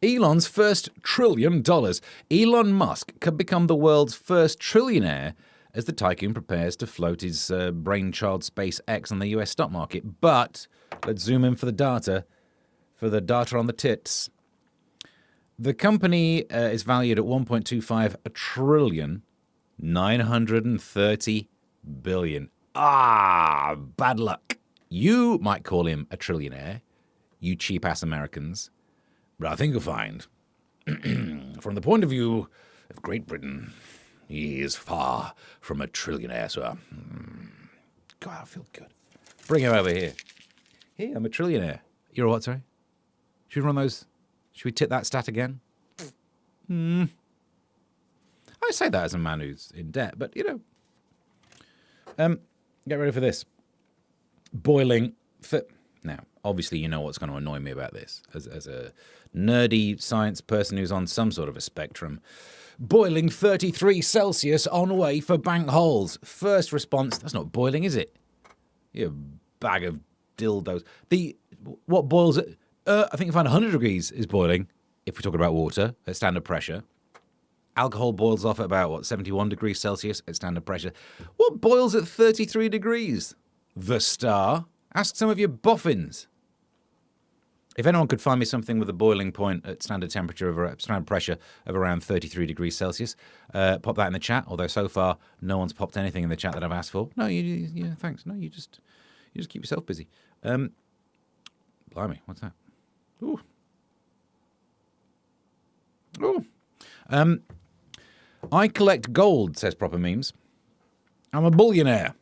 Elon's first $1 trillion. Elon Musk could become the world's first trillionaire as the tycoon prepares to float his brainchild SpaceX on the US stock market. But let's zoom in for the data on the tits. The company is valued at $1.25 trillion, 930 billion. Ah, bad luck. You might call him a trillionaire, you cheap-ass Americans. But I think you'll find, from the point of view of Great Britain, he is far from a trillionaire, sir. God, I feel good. Bring him over here. Here, I'm a trillionaire. You're a what, sorry? Should we run those? Should we tip that stat again? I say that as a man who's in debt, but, you know. Get ready for this. Boiling for... Now, obviously you know what's going to annoy me about this. As a nerdy science person who's on some sort of a spectrum. Boiling 33 Celsius on way for bank holes. First response, that's not boiling, is it? You bag of dildos. What boils at... I think you find 100 degrees is boiling, if we're talking about water, at standard pressure. Alcohol boils off at about, 71 degrees Celsius at standard pressure. What boils at 33 degrees? The Star. Ask some of your boffins. If anyone could find me something with a boiling point at standard temperature, standard pressure of around 33 degrees Celsius, pop that in the chat. Although so far no one's popped anything in the chat that I've asked for. No, yeah, thanks. No, you just keep yourself busy. Blimey, what's that? Ooh. Ooh. I collect gold, says Proper Memes. I'm a bullionaire.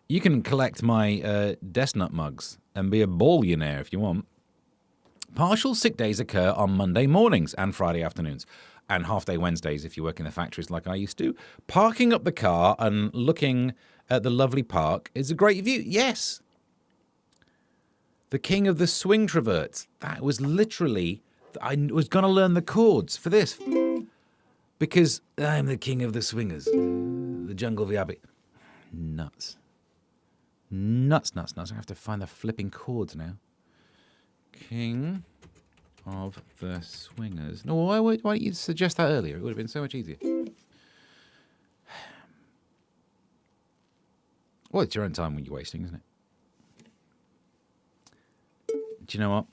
You can collect my Desnut mugs and be a ballionaire if you want. Partial sick days occur on Monday mornings and Friday afternoons, and half-day Wednesdays if you work in the factories like I used to. Parking up the car and looking at the lovely park is a great view. Yes. The king of the swing traverts. That was literally... I was going to learn the chords for this. Because I'm the king of the swingers. The jungle VIP. Nuts. Nuts. I have to find the flipping chords now. King of the swingers. No, why didn't you suggest that earlier? It would have been so much easier. Well, it's your own time when you're wasting, isn't it? Do you know what?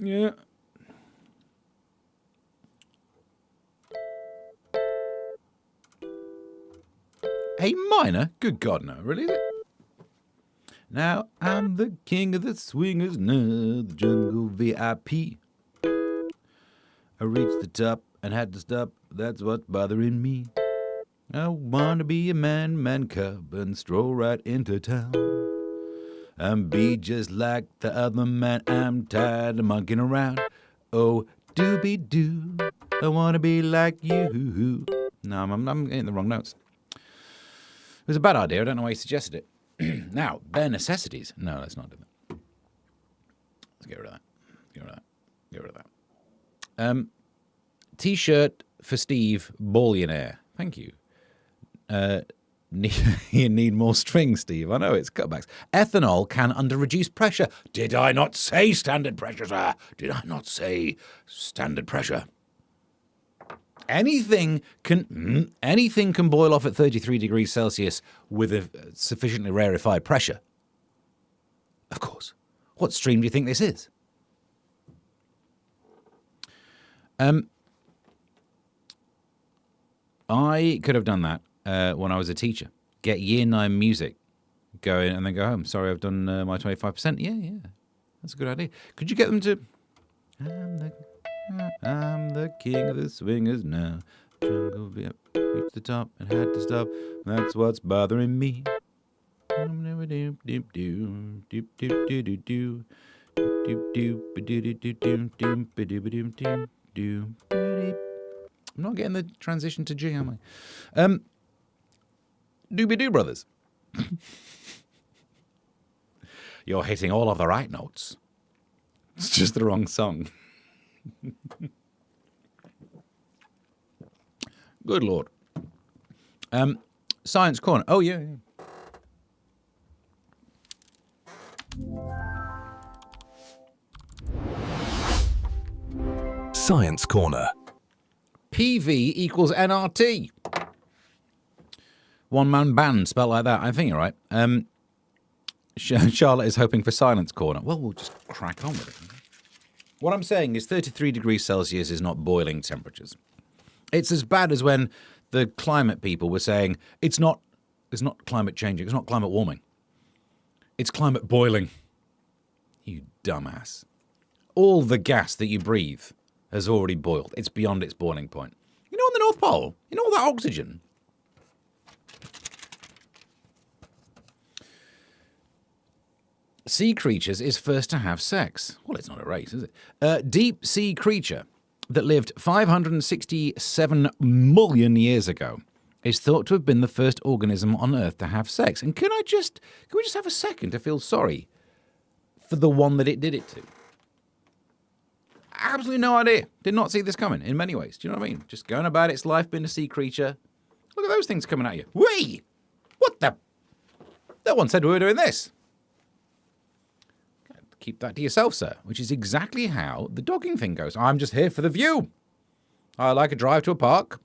Yeah. A minor? Good God, no. Really, is it? Now I'm the king of the swingers, no, the jungle VIP. I reached the top and had to stop. That's what's bothering me. I want to be a man cub and stroll right into town. And be just like the other man. I'm tired of monkeying around. Oh, doobie-doo, I want to be like you. No, I'm getting the wrong notes. It was a bad idea. I don't know why you suggested it. Now, bare necessities. No, let's not do that. Let's get rid of that. Get rid of that. T-shirt for Steve, ballionaire. Thank you. You need more string, Steve. I know, it's cutbacks. Ethanol can under reduced pressure. Did I not say standard pressure, sir? Did I not say standard pressure? Anything can boil off at 33 degrees Celsius with a sufficiently rarefied pressure. Of course. What stream do you think this is? I could have done that when I was a teacher. Get year 9 music going and then go home. Sorry, I've done my 25%. Yeah. That's a good idea. Could you get them to... I'm the king of the swingers now. Jungle VIP, reached the top and had to stop. That's what's bothering me. I'm not getting the transition to G, am I? Doobie-doo, brothers. You're hitting all of the right notes. It's just the wrong song. Good Lord. Science Corner. Oh, yeah. Science Corner. PV equals NRT. One-man band, spelled like that. I think you're right. Charlotte is hoping for Silence Corner. Well, we'll just crack on with it. What I'm saying is 33 degrees Celsius is not boiling temperatures. It's as bad as when the climate people were saying it's not climate changing, it's not climate warming. It's climate boiling. You dumbass. All the gas that you breathe has already boiled. It's beyond its boiling point. You know, on the North Pole, you know all that oxygen? sea creatures is first to have sex. Well, it's not a race, is it? A deep sea creature that lived 567 million years ago is thought to have been the first organism on Earth to have sex. And can we just have a second to feel sorry for the one that it did it to? Absolutely no idea. Did not see this coming in many ways. Do you know what I mean? Just going about its life being a sea creature. Look at those things coming at you. Whee! What the? No one said we were doing this. Keep that to yourself, sir, which is exactly how the dogging thing goes. I'm just here for the view. I like a drive to a park.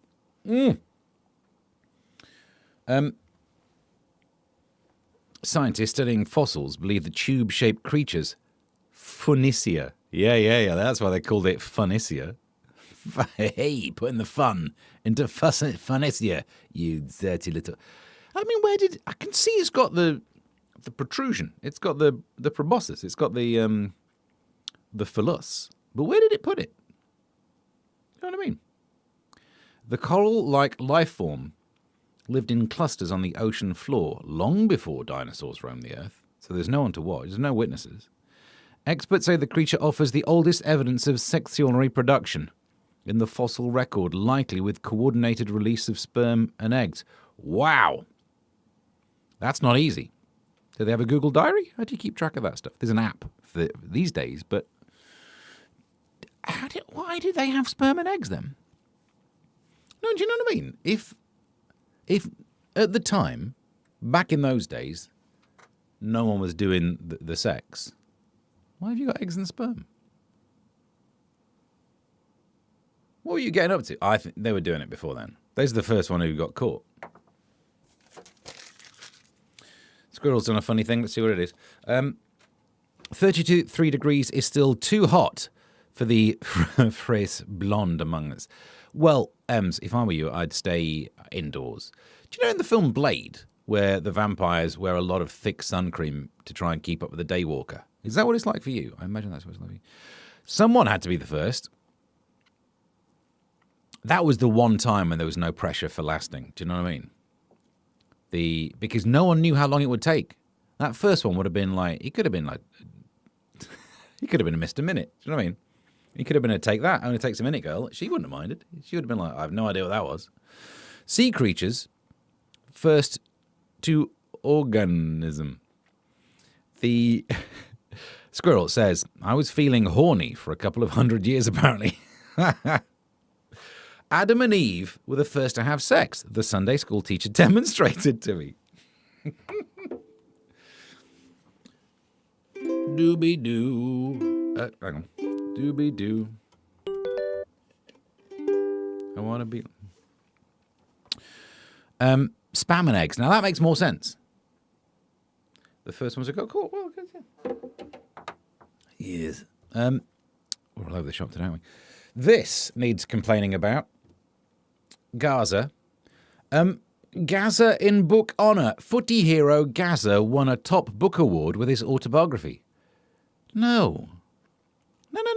Scientists studying fossils believe the tube-shaped creatures, Phoenicia. Yeah. That's why they called it Phoenicia. Hey, putting the fun into Phoenicia, you dirty little... I mean, I can see it's got the protrusion. It's got the proboscis. It's got the phallus. But where did it put it? You know what I mean? The coral-like life form lived in clusters on the ocean floor long before dinosaurs roamed the Earth. So there's no one to watch. There's no witnesses. Experts say the creature offers the oldest evidence of sexual reproduction in the fossil record, likely with coordinated release of sperm and eggs. Wow. That's not easy. Do they have a Google Diary? How do you keep track of that stuff? There's an app for these days, but why did they have sperm and eggs then? No, do you know what I mean? If at the time, back in those days, no one was doing the sex, why have you got eggs and sperm? What were you getting up to? I think they were doing it before then. Those are the first one who got caught. Squirrel's done a funny thing. Let's see what it is. 32 degrees is still too hot for the phrase blonde among us. Well, Ems, if I were you, I'd stay indoors. Do you know in the film Blade, where the vampires wear a lot of thick sun cream to try and keep up with the daywalker? Is that what it's like for you? I imagine that's what it's like for you. Someone had to be the first. That was the one time when there was no pressure for lasting. Do you know what I mean? Because no one knew how long it would take. That first one would have been like, he could have been a Mr. Minute. Do you know what I mean? He could have been a take that, only takes a minute girl. She wouldn't have minded. She would have been like, I have no idea what that was. Sea creatures, first to organism. The squirrel says, I was feeling horny for a couple of 100 years, apparently. Adam and Eve were the first to have sex. The Sunday school teacher demonstrated to me. Doobie-doo. Hang on. Doobie-doo. I want to be... spam and eggs. Now, that makes more sense. The first ones that got caught. Well, good, yeah. Yes. We're all over the shop today, aren't we? This needs complaining about. Gaza. Gaza in book honour. Footy hero Gaza won a top book award with his autobiography. No,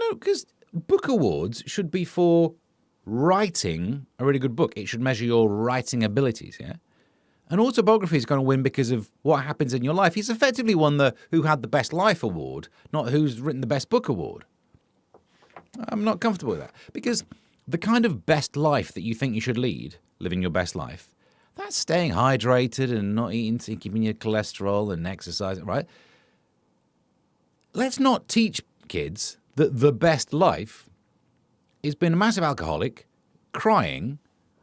because book awards should be for writing a really good book. It should measure your writing abilities, yeah? An autobiography is going to win because of what happens in your life. He's effectively won the Who Had the Best Life award, not Who's Written the Best Book award. I'm not comfortable with that. Because the kind of best life that you think you should lead, living your best life, that's staying hydrated and not eating, keeping your cholesterol and exercising, right? Let's not teach kids that the best life is being a massive alcoholic, crying,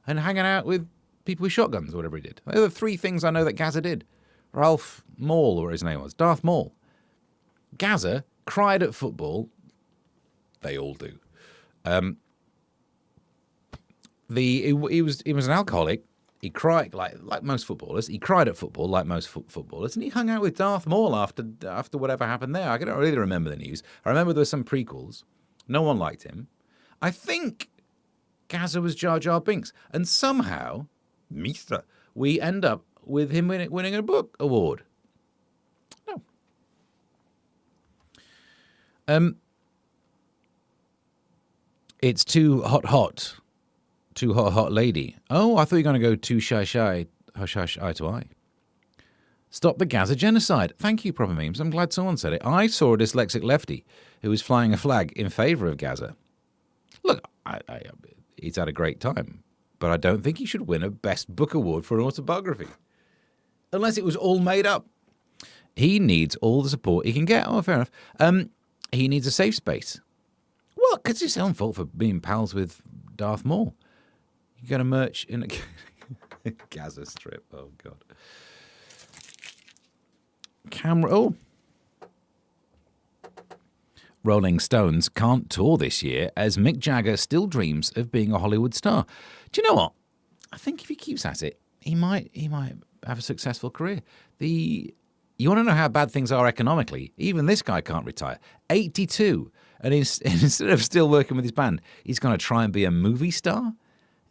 and hanging out with people with shotguns or whatever he did. Those are the three things I know that Gaza did. Ralph Maul, or his name was, Darth Maul. Gaza cried at football. They all do. He was an alcoholic. He cried like most footballers. He cried at football like most footballers, and he hung out with Darth Maul after whatever happened there. I don't really remember the news. I remember there were some prequels. No one liked him. I think Gaza was Jar Jar Binks, and somehow, we end up with him winning a book award. No. It's too hot. Too hot lady. Oh, I thought you were going to go too shy, hush, eye to eye. Stop the Gaza genocide. Thank you, Proper Memes. I'm glad someone said it. I saw a dyslexic lefty who was flying a flag in favour of Gaza. Look, he's had a great time, but I don't think he should win a Best Book Award for an autobiography. Unless it was all made up. He needs all the support he can get. Oh, fair enough. He needs a safe space. Well, because it's his own fault for being pals with Darth Maul. You got to merch in a Gaza Strip. Oh, God. Rolling Stones can't tour this year as Mick Jagger still dreams of being a Hollywood star. Do you know what? I think if he keeps at it, he might have a successful career. You want to know how bad things are economically? Even this guy can't retire. 82. And instead of still working with his band, he's going to try and be a movie star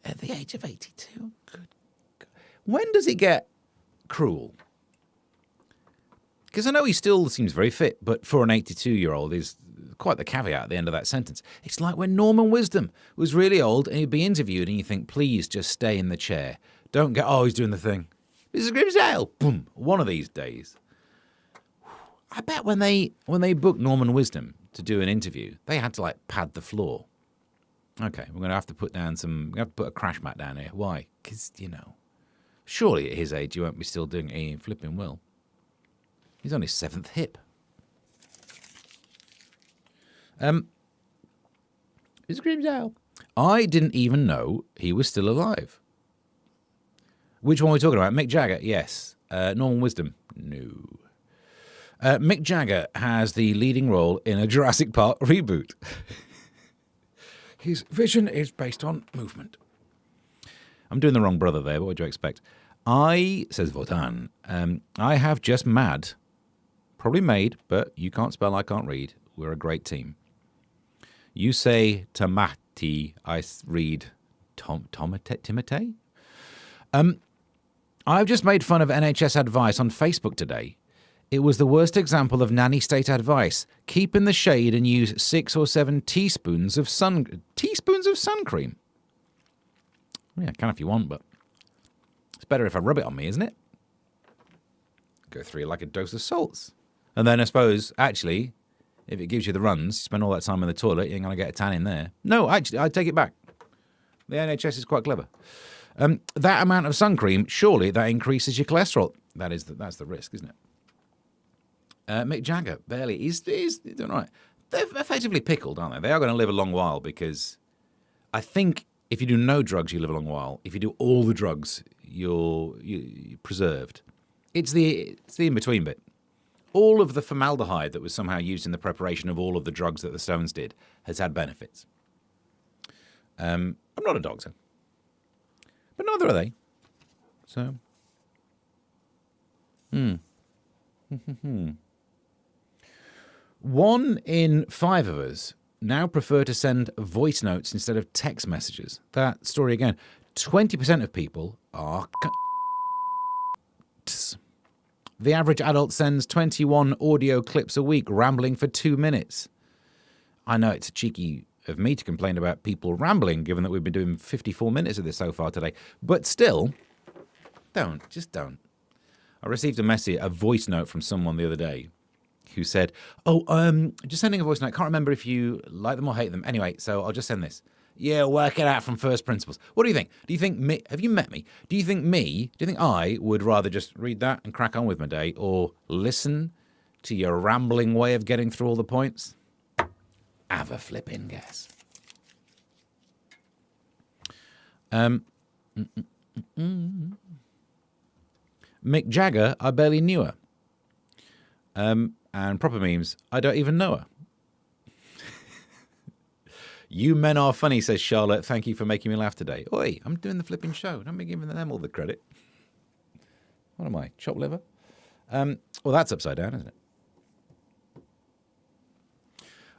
at the age of 82. Good God. When does it get cruel? Because I know he still seems very fit, but for an 82-year-old is quite the caveat at the end of that sentence. It's like when Norman Wisdom was really old and he'd be interviewed and you think, please just stay in the chair. Don't go, oh, he's doing the thing. Mrs. Grimsdale, boom, one of these days. I bet when they booked Norman Wisdom to do an interview, they had to pad the floor. Okay, we're going to have to put a crash mat down here. Why? Because, surely at his age you won't be still doing a flipping will. He's on his 7th hip. Mrs. Grimsdale. I didn't even know he was still alive. Which one are we talking about? Mick Jagger? Yes. Norman Wisdom? No. Mick Jagger has the leading role in a Jurassic Park reboot. His vision is based on movement. I'm doing the wrong brother there, but what do you expect? Says Votan, I have just mad, probably made, but you can't spell, I can't read. We're a great team. You say Tamati, I read Timotei? I've just made fun of NHS advice on Facebook today. It was the worst example of nanny state advice. Keep in the shade and use 6 or 7 teaspoons of sun cream. Yeah, can if you want, but it's better if I rub it on me, isn't it? Go through like a dose of salts. And then I suppose, actually, if it gives you the runs, you spend all that time in the toilet, you ain't going to get a tan in there. No, actually, I take it back. The NHS is quite clever. That amount of sun cream, surely that increases your cholesterol. That's the risk, isn't it? Mick Jagger, barely. He's doing all right. They're effectively pickled, aren't they? They are going to live a long while because I think if you do no drugs, you live a long while. If you do all the drugs, you're preserved. It's the in-between bit. All of the formaldehyde that was somehow used in the preparation of all of the drugs that the Stones did has had benefits. I'm not a doctor, but neither are they. So, 1 in 5 of us now prefer to send voice notes instead of text messages. That story again. 20% of people are... The average adult sends 21 audio clips a week, rambling for 2 minutes. I know it's cheeky of me to complain about people rambling, given that we've been doing 54 minutes of this so far today. But still, just don't. I received a voice note from someone the other day who said, just sending a voice note. Can't remember if you like them or hate them. Anyway, so I'll just send this. Yeah, work it out from first principles. What do you think? Do you think me, have you met me? Do you think I would rather just read that and crack on with my day or listen to your rambling way of getting through all the points? Have a flipping guess. Mick Jagger, I barely knew her. And proper memes, I don't even know her. You men are funny, says Charlotte. Thank you for making me laugh today. Oi, I'm doing the flipping show. Don't be giving them all the credit. What am I, chopped liver? Well, that's upside down, isn't it?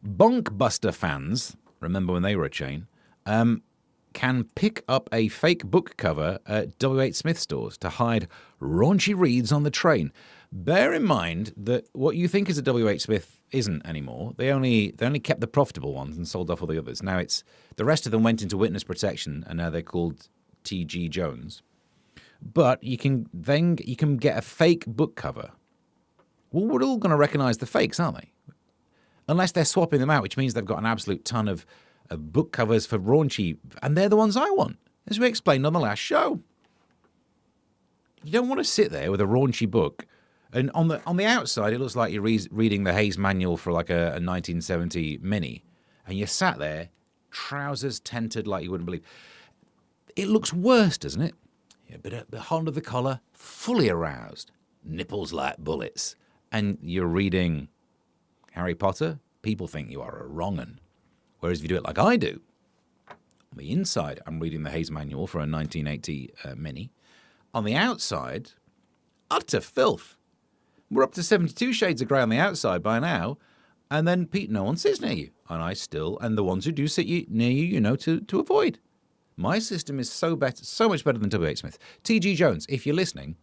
Bonkbuster fans, remember when they were a chain, can pick up a fake book cover at W.H. Smith stores to hide raunchy reads on the train. Bear in mind that what you think is a W.H. Smith isn't anymore. They only kept the profitable ones and sold off all the others. Now the rest of them went into witness protection, and now they're called T.G. Jones. But you can get a fake book cover. Well, we're all going to recognise the fakes, aren't they? Unless they're swapping them out, which means they've got an absolute ton of book covers for raunchy, and they're the ones I want, as we explained on the last show. You don't want to sit there with a raunchy book, and on the outside it looks like you're reading the Hayes manual for like a 1970 Mini, and you're sat there, trousers tented like you wouldn't believe. It looks worse, doesn't it? Yeah, but the hold of the collar, fully aroused, nipples like bullets, and you're reading Harry Potter. People think you are a wrong'un. Whereas if you do it like I do, on the inside, I'm reading the Hayes manual for a 1980 Mini. On the outside, utter filth. We're up to 72 shades of grey on the outside by now, and then no one sits near you. And the ones who do sit near you, you know, to avoid. My system is so much better than W.H. Smith. T.G. Jones, if you're listening,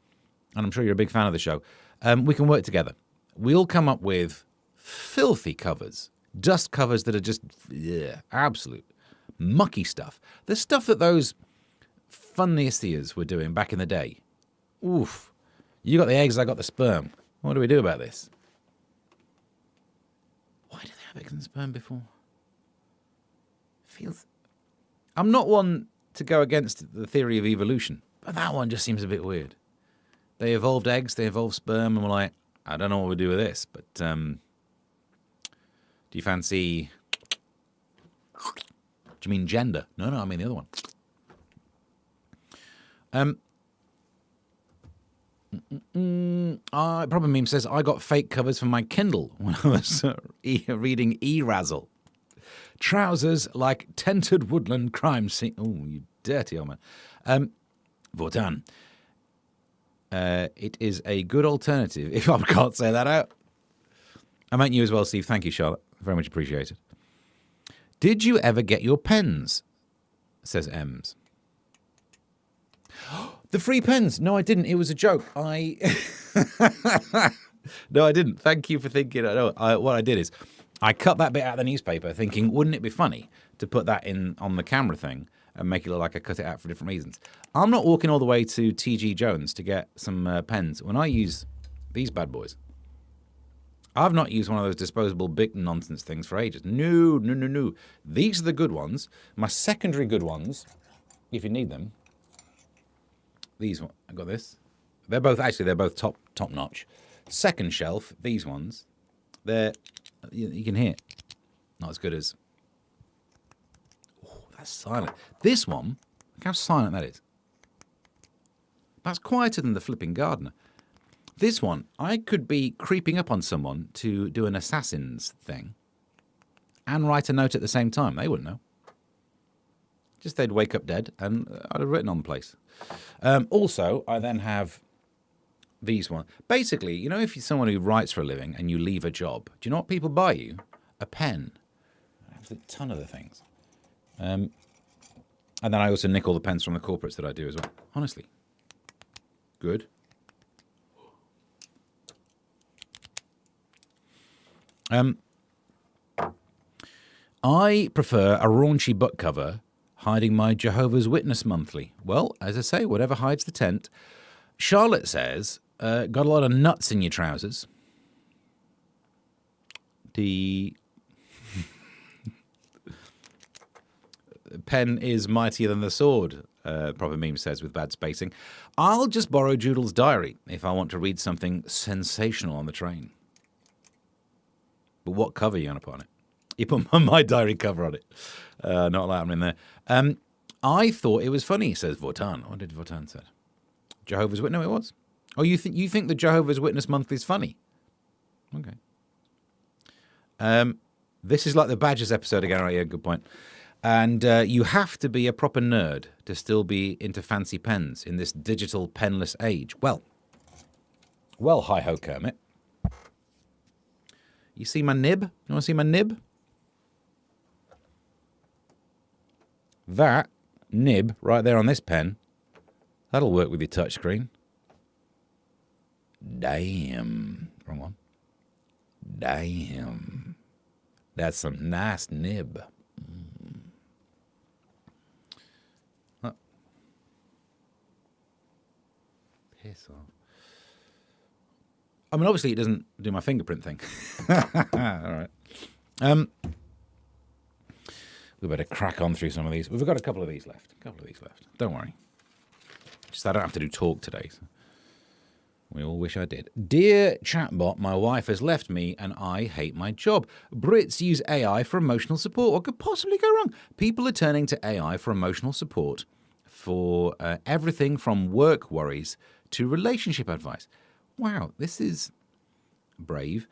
and I'm sure you're a big fan of the show, we can work together. We'll come up with filthy covers, dust covers that are just absolute mucky stuff. The stuff that those funniestias were doing back in the day. Oof. You got the eggs, I got the sperm. What do we do about this? Why did they have eggs and sperm before? I'm not one to go against the theory of evolution, but that one just seems a bit weird. They evolved eggs, they evolved sperm, and we're like, I don't know what we do with this, but do you fancy... Do you mean gender? No, I mean the other one. Problem Meme says, I got fake covers for my Kindle when I was reading E-Razzle. Trousers like tented woodland crime scene. Oh, you dirty old man. Vortan. It is a good alternative, if I can't say that out. I meant you as well, Steve. Thank you, Charlotte. Very much appreciated. Did you ever get your pens? Says Ems. The free pens. No, I didn't. It was a joke. No, I didn't. Thank you for thinking. What I did is I cut that bit out of the newspaper thinking, wouldn't it be funny to put that in on the camera thing and make it look like I cut it out for different reasons. I'm not walking all the way to T.G. Jones to get some pens. When I use these bad boys, I've not used one of those disposable big nonsense things for ages. No. These are the good ones. My secondary good ones, if you need them, these ones. I got this. They're both top notch. Second shelf, these ones, you can hear, not as good as. Oh, that's silent. This one, look how silent that is. That's quieter than the flipping gardener. This one, I could be creeping up on someone to do an assassin's thing and write a note at the same time. They wouldn't know. Just they'd wake up dead and I'd have written on the place. Also, I then have these ones. Basically, you know, if you're someone who writes for a living and you leave a job, do you know what people buy you? A pen. I have a ton of the things. And then I also nick all the pens from the corporates that I do as well. Honestly. Good. I prefer a raunchy book cover hiding my Jehovah's Witness monthly. Well, as I say, whatever hides the tent. Charlotte says, got a lot of nuts in your trousers. The pen is mightier than the sword, Proper Meme says with bad spacing. I'll just borrow Joodle's diary if I want to read something sensational on the train. But what cover are you going to put on it? You put my diary cover on it. Not allowed in there. I thought it was funny, says Vortan. What did Vortan say? Jehovah's Witness? No, it was. Oh, you think the Jehovah's Witness monthly is funny? Okay. This is like the Badgers episode again, right? Yeah, good point. And you have to be a proper nerd to still be into fancy pens in this digital penless age. Well, hi-ho, Kermit. You see my nib? You want to see my nib? That nib right there on this pen, that'll work with your touchscreen. Damn. Wrong one. Damn. That's some nice nib. Piss off. I mean, obviously, it doesn't do my fingerprint thing. All right. We better crack on through some of these. We've got a couple of these left. Don't worry. Just I don't have to do talk today. So. We all wish I did. Dear chatbot, my wife has left me and I hate my job. Brits use AI for emotional support. What could possibly go wrong? People are turning to AI for emotional support for everything from work worries to relationship advice. Wow, this is brave.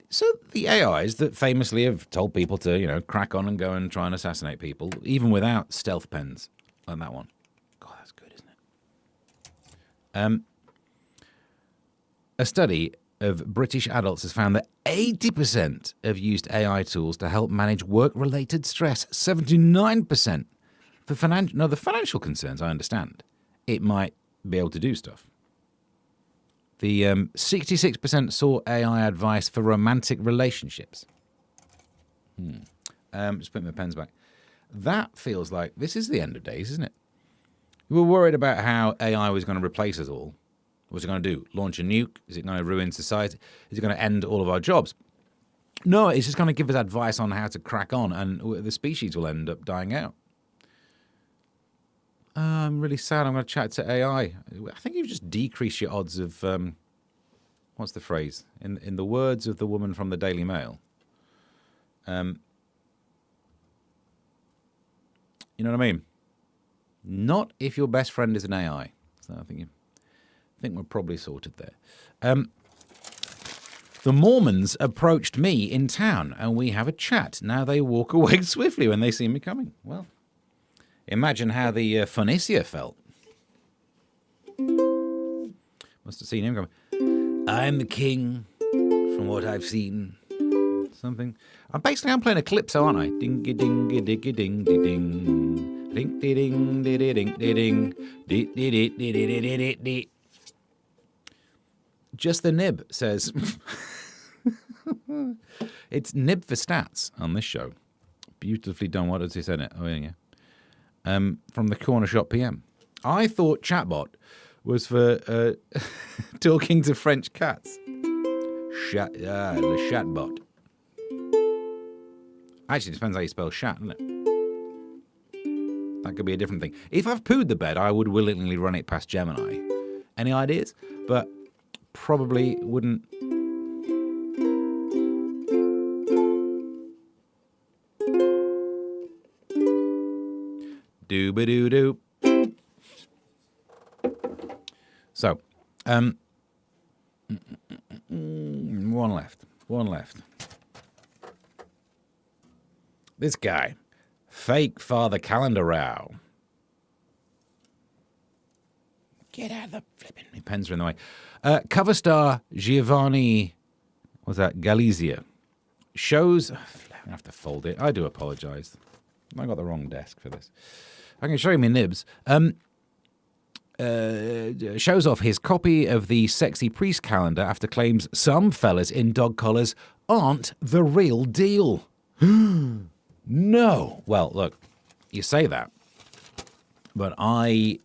So the AIs that famously have told people to, crack on and go and try and assassinate people, even without stealth pens, like that one. God, that's good, isn't it? A study of British adults has found that 80% have used AI tools to help manage work-related stress. 79% for the financial concerns, I understand. It might be able to do stuff. The 66% saw AI advice for romantic relationships. Just putting my pens back. That feels like this is the end of days, isn't it? We were worried about how AI was going to replace us all. What's it going to do? Launch a nuke? Is it going to ruin society? Is it going to end all of our jobs? No, it's just going to give us advice on how to crack on, and the species will end up dying out. I'm really sad. I'm going to chat to AI. I think you've just decreased your odds of, what's the phrase? In the words of the woman from the Daily Mail. You know what I mean? Not if your best friend is an AI. So I think we're probably sorted there. The Mormons approached me in town, and we have a chat. Now they walk away swiftly when they see me coming. Well, imagine how the Phoenicia felt. Must have seen him coming. I'm the king, from what I've seen. Something. I'm playing a calypso, aren't I? Dingy dingy diggy ding ding ding. Ding ding ding ding ding ding ding ding. Just the nib says, it's nib for stats on this show. Beautifully done. What does he say in it? Oh, yeah. From the Corner Shop PM. I thought chatbot was for talking to French cats. Le chatbot. Actually, it depends how you spell chat, doesn't it? That could be a different thing. If I've pooed the bed, I would willingly run it past Gemini. Any ideas? But probably wouldn't. Doo-ba-doo-doo. So, one left. This guy, fake Father Calendar row. Get out of the flipping. My pens are in the way. Cover star Giovanni, what's that? Galizia shows. I'm gonna have to fold it. I do apologise. I got the wrong desk for this. I can show you my nibs. Shows off his copy of the Sexy Priest calendar after claims some fellas in dog collars aren't the real deal. No. Well, look, you say that, but I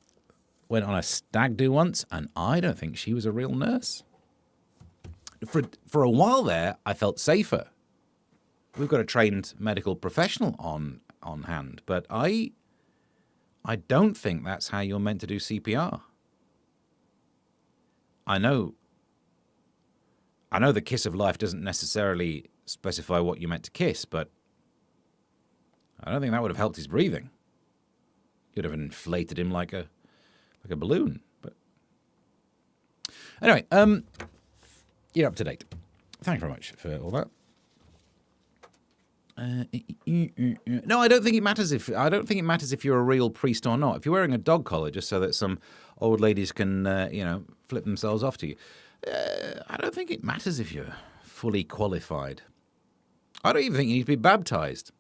went on a stag do once, and I don't think she was a real nurse. For a while there, I felt safer. We've got a trained medical professional on hand, but I don't think that's how you're meant to do CPR. I know the kiss of life doesn't necessarily specify what you're meant to kiss, but I don't think that would have helped his breathing. You'd have inflated him like a balloon. But anyway, you're up to date. Thank you very much for all that. No, I don't think it matters if you're a real priest or not. If you're wearing a dog collar just so that some old ladies can flip themselves off to you, I don't think it matters if you're fully qualified. I don't even think you need to be baptized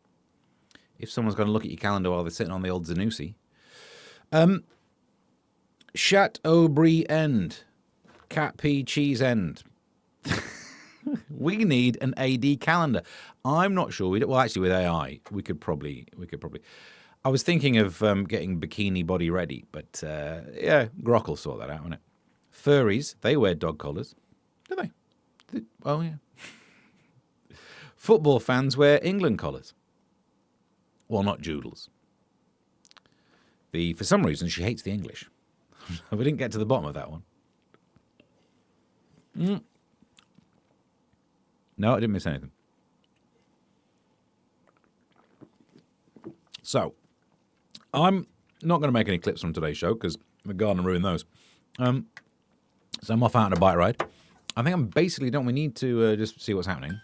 if someone's going to look at your calendar while they're sitting on the old Zanussi. Chateaubriand End. Cat P Cheese End. We need an AD calendar. I'm not sure. Well, actually, with AI, we could probably. I was thinking of getting bikini body ready, but yeah, Grok will sort that out, won't it? Furries, they wear dog collars. Do they? Oh, yeah. Football fans wear England collars. Well, not Joodles. For some reason, she hates the English. We didn't get to the bottom of that one. No, I didn't miss anything. So, I'm not going to make any clips from today's show because the garden ruined those. So I'm off out on a bike ride. I think I'm basically done. We need to just see what's happening.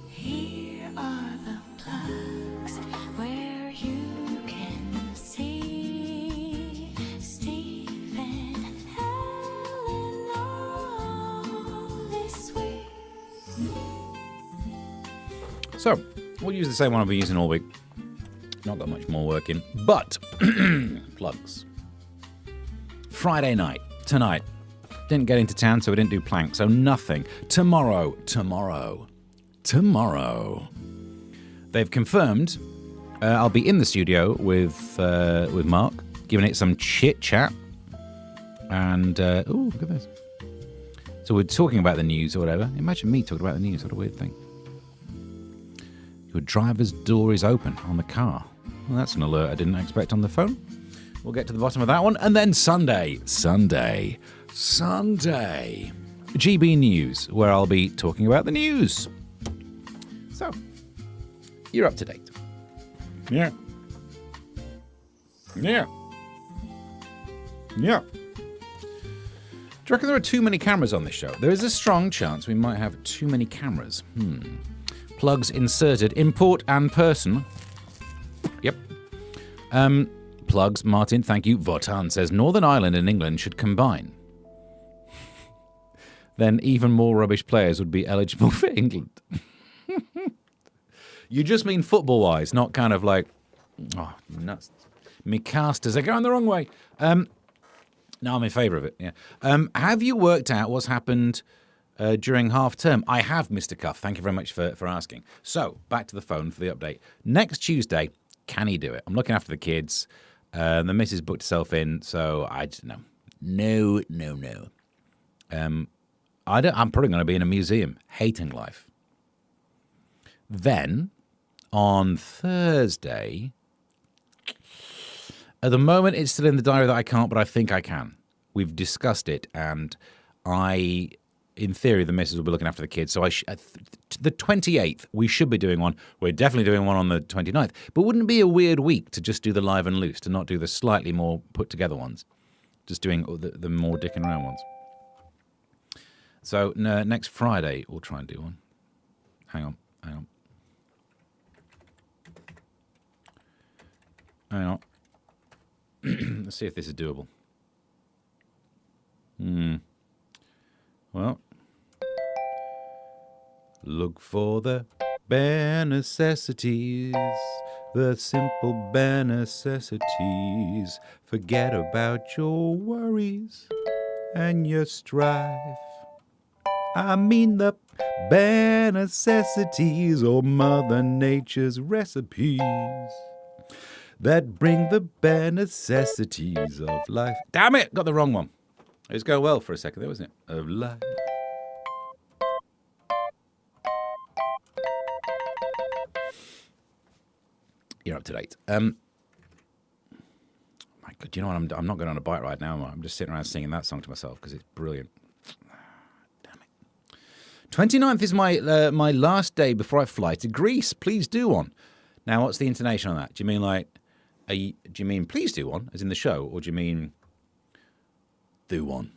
Here are the plugs where you can see Steve and Helen all this week. So, we'll use the same one I've been using all week. Not got much more work in, but plugs. Friday night, tonight. Didn't get into town, so we didn't do plank, so nothing. Tomorrow. They've confirmed I'll be in the studio with Mark, giving it some chit chat. And look at this. So we're talking about the news or whatever. Imagine me talking about the news. What a weird thing. Your driver's door is open on the car. Well, that's an alert I didn't expect on the phone. We'll get to the bottom of that one. And then Sunday. GB News, where I'll be talking about the news. So, you're up to date. Yeah. Do you reckon there are too many cameras on this show? There is a strong chance we might have too many cameras. Plugs inserted. Import and person. Yep. Plugs, Martin, thank you. Votan says Northern Ireland and England should combine. Then even more rubbish players would be eligible for England. You just mean football-wise, not kind of like, oh, nuts. Me casters are going the wrong way. No, I'm in favour of it, yeah. Have you worked out what's happened during half-term? I have, Mr. Cuff. Thank you very much for asking. So, back to the phone for the update. Next Tuesday, can he do it? I'm looking after the kids. The missus booked herself in, so I just, no. I'm probably going to be in a museum, hating life. Then, on Thursday, at the moment it's still in the diary that I can't, but I think I can. We've discussed it, and in theory, the missus will be looking after the kids. So the 28th, we should be doing one. We're definitely doing one on the 29th. But wouldn't it be a weird week to just do the live and loose, to not do the slightly more put together ones? Just doing the more dicking around ones. So next Friday, we'll try and do one. Hang on. Let's see if this is doable. Well, look for the bare necessities, the simple bare necessities. Forget about your worries and your strife. I mean the bare necessities, or Mother Nature's recipes that bring the bare necessities of life. Damn it, got the wrong one. It was going well for a second there, wasn't it? Of life. You're up to date. My God, you know what? I'm not going on a bike ride now. I'm just sitting around singing that song to myself because it's brilliant. Damn it. 29th is my last day before I fly to Greece. Please do one. Now, what's the intonation on that? Do you mean like, do you mean please do one, as in the show, or do you mean do one?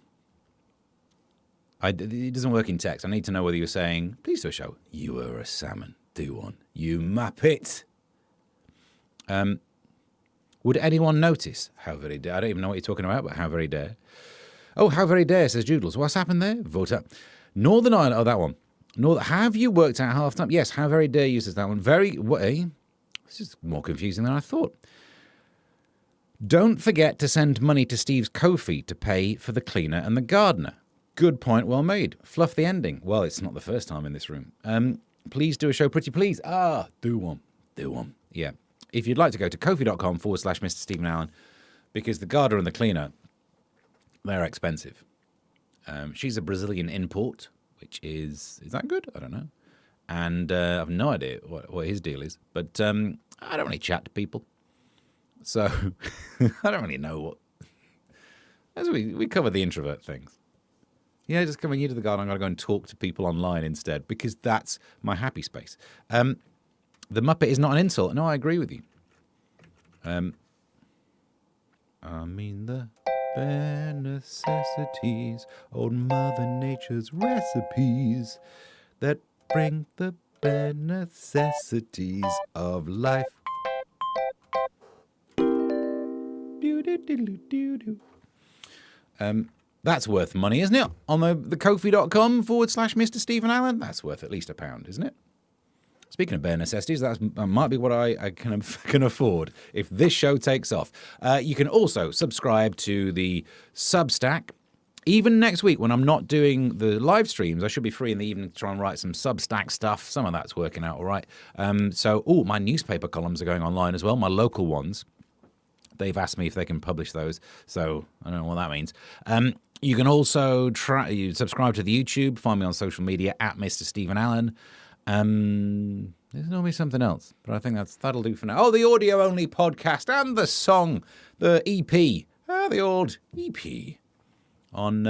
It doesn't work in text. I need to know whether you're saying, please do a show. You are a salmon. Do one. You muppet. Would anyone notice? How very dare. I don't even know what you're talking about, but how very dare. Oh, how very dare, says Joodles. What's happened there? Vote up. Northern Ireland. Oh, that one. Have you worked out half time? Yes, how very dare uses that one. This is more confusing than I thought. Don't forget to send money to Steve's Ko-fi to pay for the cleaner and the gardener. Good point, well made. Fluff the ending. Well, it's not the first time in this room. Please do a show, pretty please. Do one. Yeah. if you'd like to go to kofi.com/Mr. Stephen Allen, because the gardener and the cleaner, they're expensive. She's a Brazilian import, which is that good? I don't know. And I have no idea what his deal is. But I don't really chat to people. So I don't really know what. As we cover the introvert things. Yeah, just coming into the garden, I'm going to go and talk to people online instead, because that's my happy space. The Muppet is not an insult. No, I agree with you. I mean the bare necessities, old Mother Nature's recipes that bring the bare necessities of life. That's worth money, isn't it? On the kofi.com/Mr. Stephen Allen, that's worth at least £1, isn't it? Speaking of bare necessities, that might be what I can afford if this show takes off. You can also subscribe to the Substack. Even next week, when I'm not doing the live streams, I should be free in the evening to try and write some Substack stuff. Some of that's working out all right. My newspaper columns are going online as well, my local ones. They've asked me if they can publish those, so I don't know what that means. You can also subscribe to the YouTube, find me on social media at Mr. Stephen Allen. There's normally something else, but I think that'll do for now. Oh, the audio-only podcast and the song, the EP, the old EP on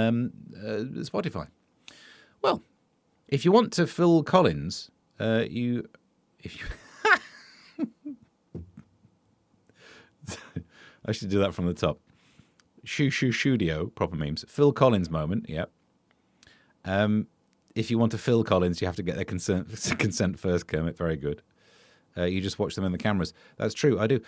Spotify. Well, if you want to Phil Collins, I should do that from the top. Shoodio, proper memes. Phil Collins moment, yep. If you want to Phil Collins, you have to get their consent first, Kermit. Very good. You just watch them in the cameras. That's true, I do.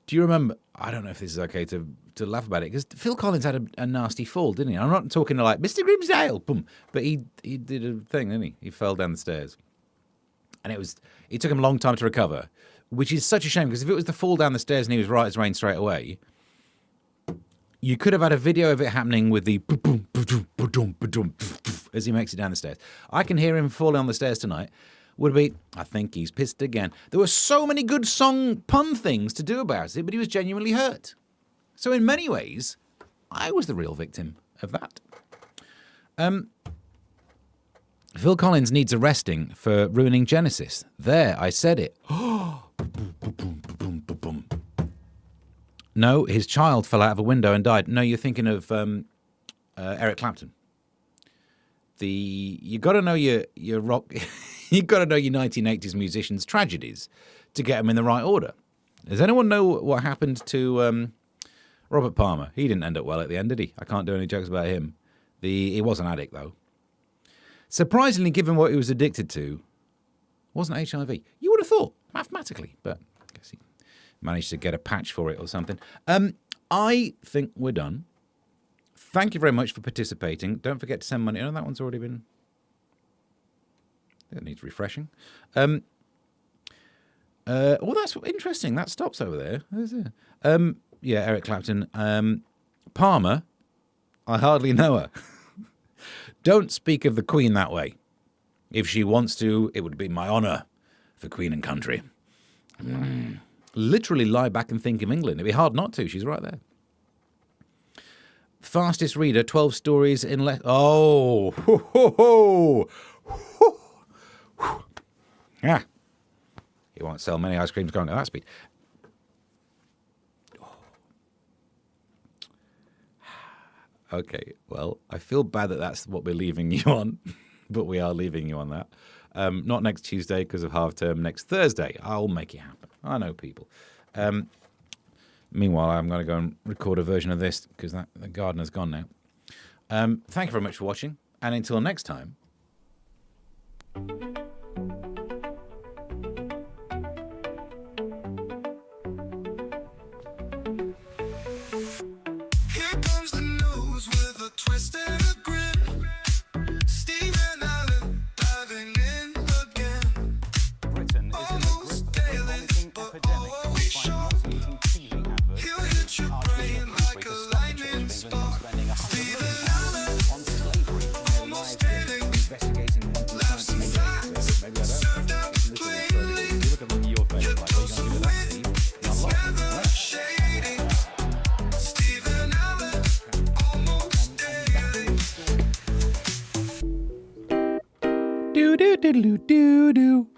Do you remember, I don't know if this is okay to laugh about it, because Phil Collins had a nasty fall, didn't he? I'm not talking like, Mr. Grimsdale, boom. But he did a thing, didn't he? He fell down the stairs. And it took him a long time to recover, which is such a shame, because if it was the fall down the stairs and he was right as rain straight away, you could have had a video of it happening with the as he makes it down the stairs. I can hear him falling on the stairs tonight. Would be, I think he's pissed again. There were so many good song pun things to do about it, but he was genuinely hurt. So in many ways, I was the real victim of that. Phil Collins needs arresting for ruining Genesis. There, I said it. No, his child fell out of a window and died. No, you're thinking of Eric Clapton. You got to know your rock. You got to know your 1980s musicians' tragedies to get them in the right order. Does anyone know what happened to Robert Palmer? He didn't end up well at the end, did he? I can't do any jokes about him. He was an addict, though. Surprisingly, given what he was addicted to, wasn't HIV. You would have thought, mathematically, but I guess he managed to get a patch for it or something. I think we're done. Thank you very much for participating. Don't forget to send money. Oh, that one's already been... It needs refreshing. Well, that's interesting. That stops over there. Yeah, Eric Clapton. Palmer, I hardly know her. Don't speak of the Queen that way. If she wants to, it would be my honour for Queen and country. Literally lie back and think of England. It'd be hard not to. She's right there. Fastest reader, 12 stories in less... Oh! Ho, ho, ho. Ho. Yeah. He won't sell many ice creams going at that speed. Okay, well, I feel bad that that's what we're leaving you on, but we are leaving you on that. Not next Tuesday because of half term. Next Thursday, I'll make it happen. I know people. Meanwhile, I'm going to go and record a version of this because the gardener's gone now. Thank you very much for watching, and until next time. Here comes the news with a twist and a grin. Stephen Allen diving in again. Britain is in the grip of a vomiting epidemic. He'll hit your brain like a lightning spark. Stephen Allen, almost getting laughs and facts. do do do do do do.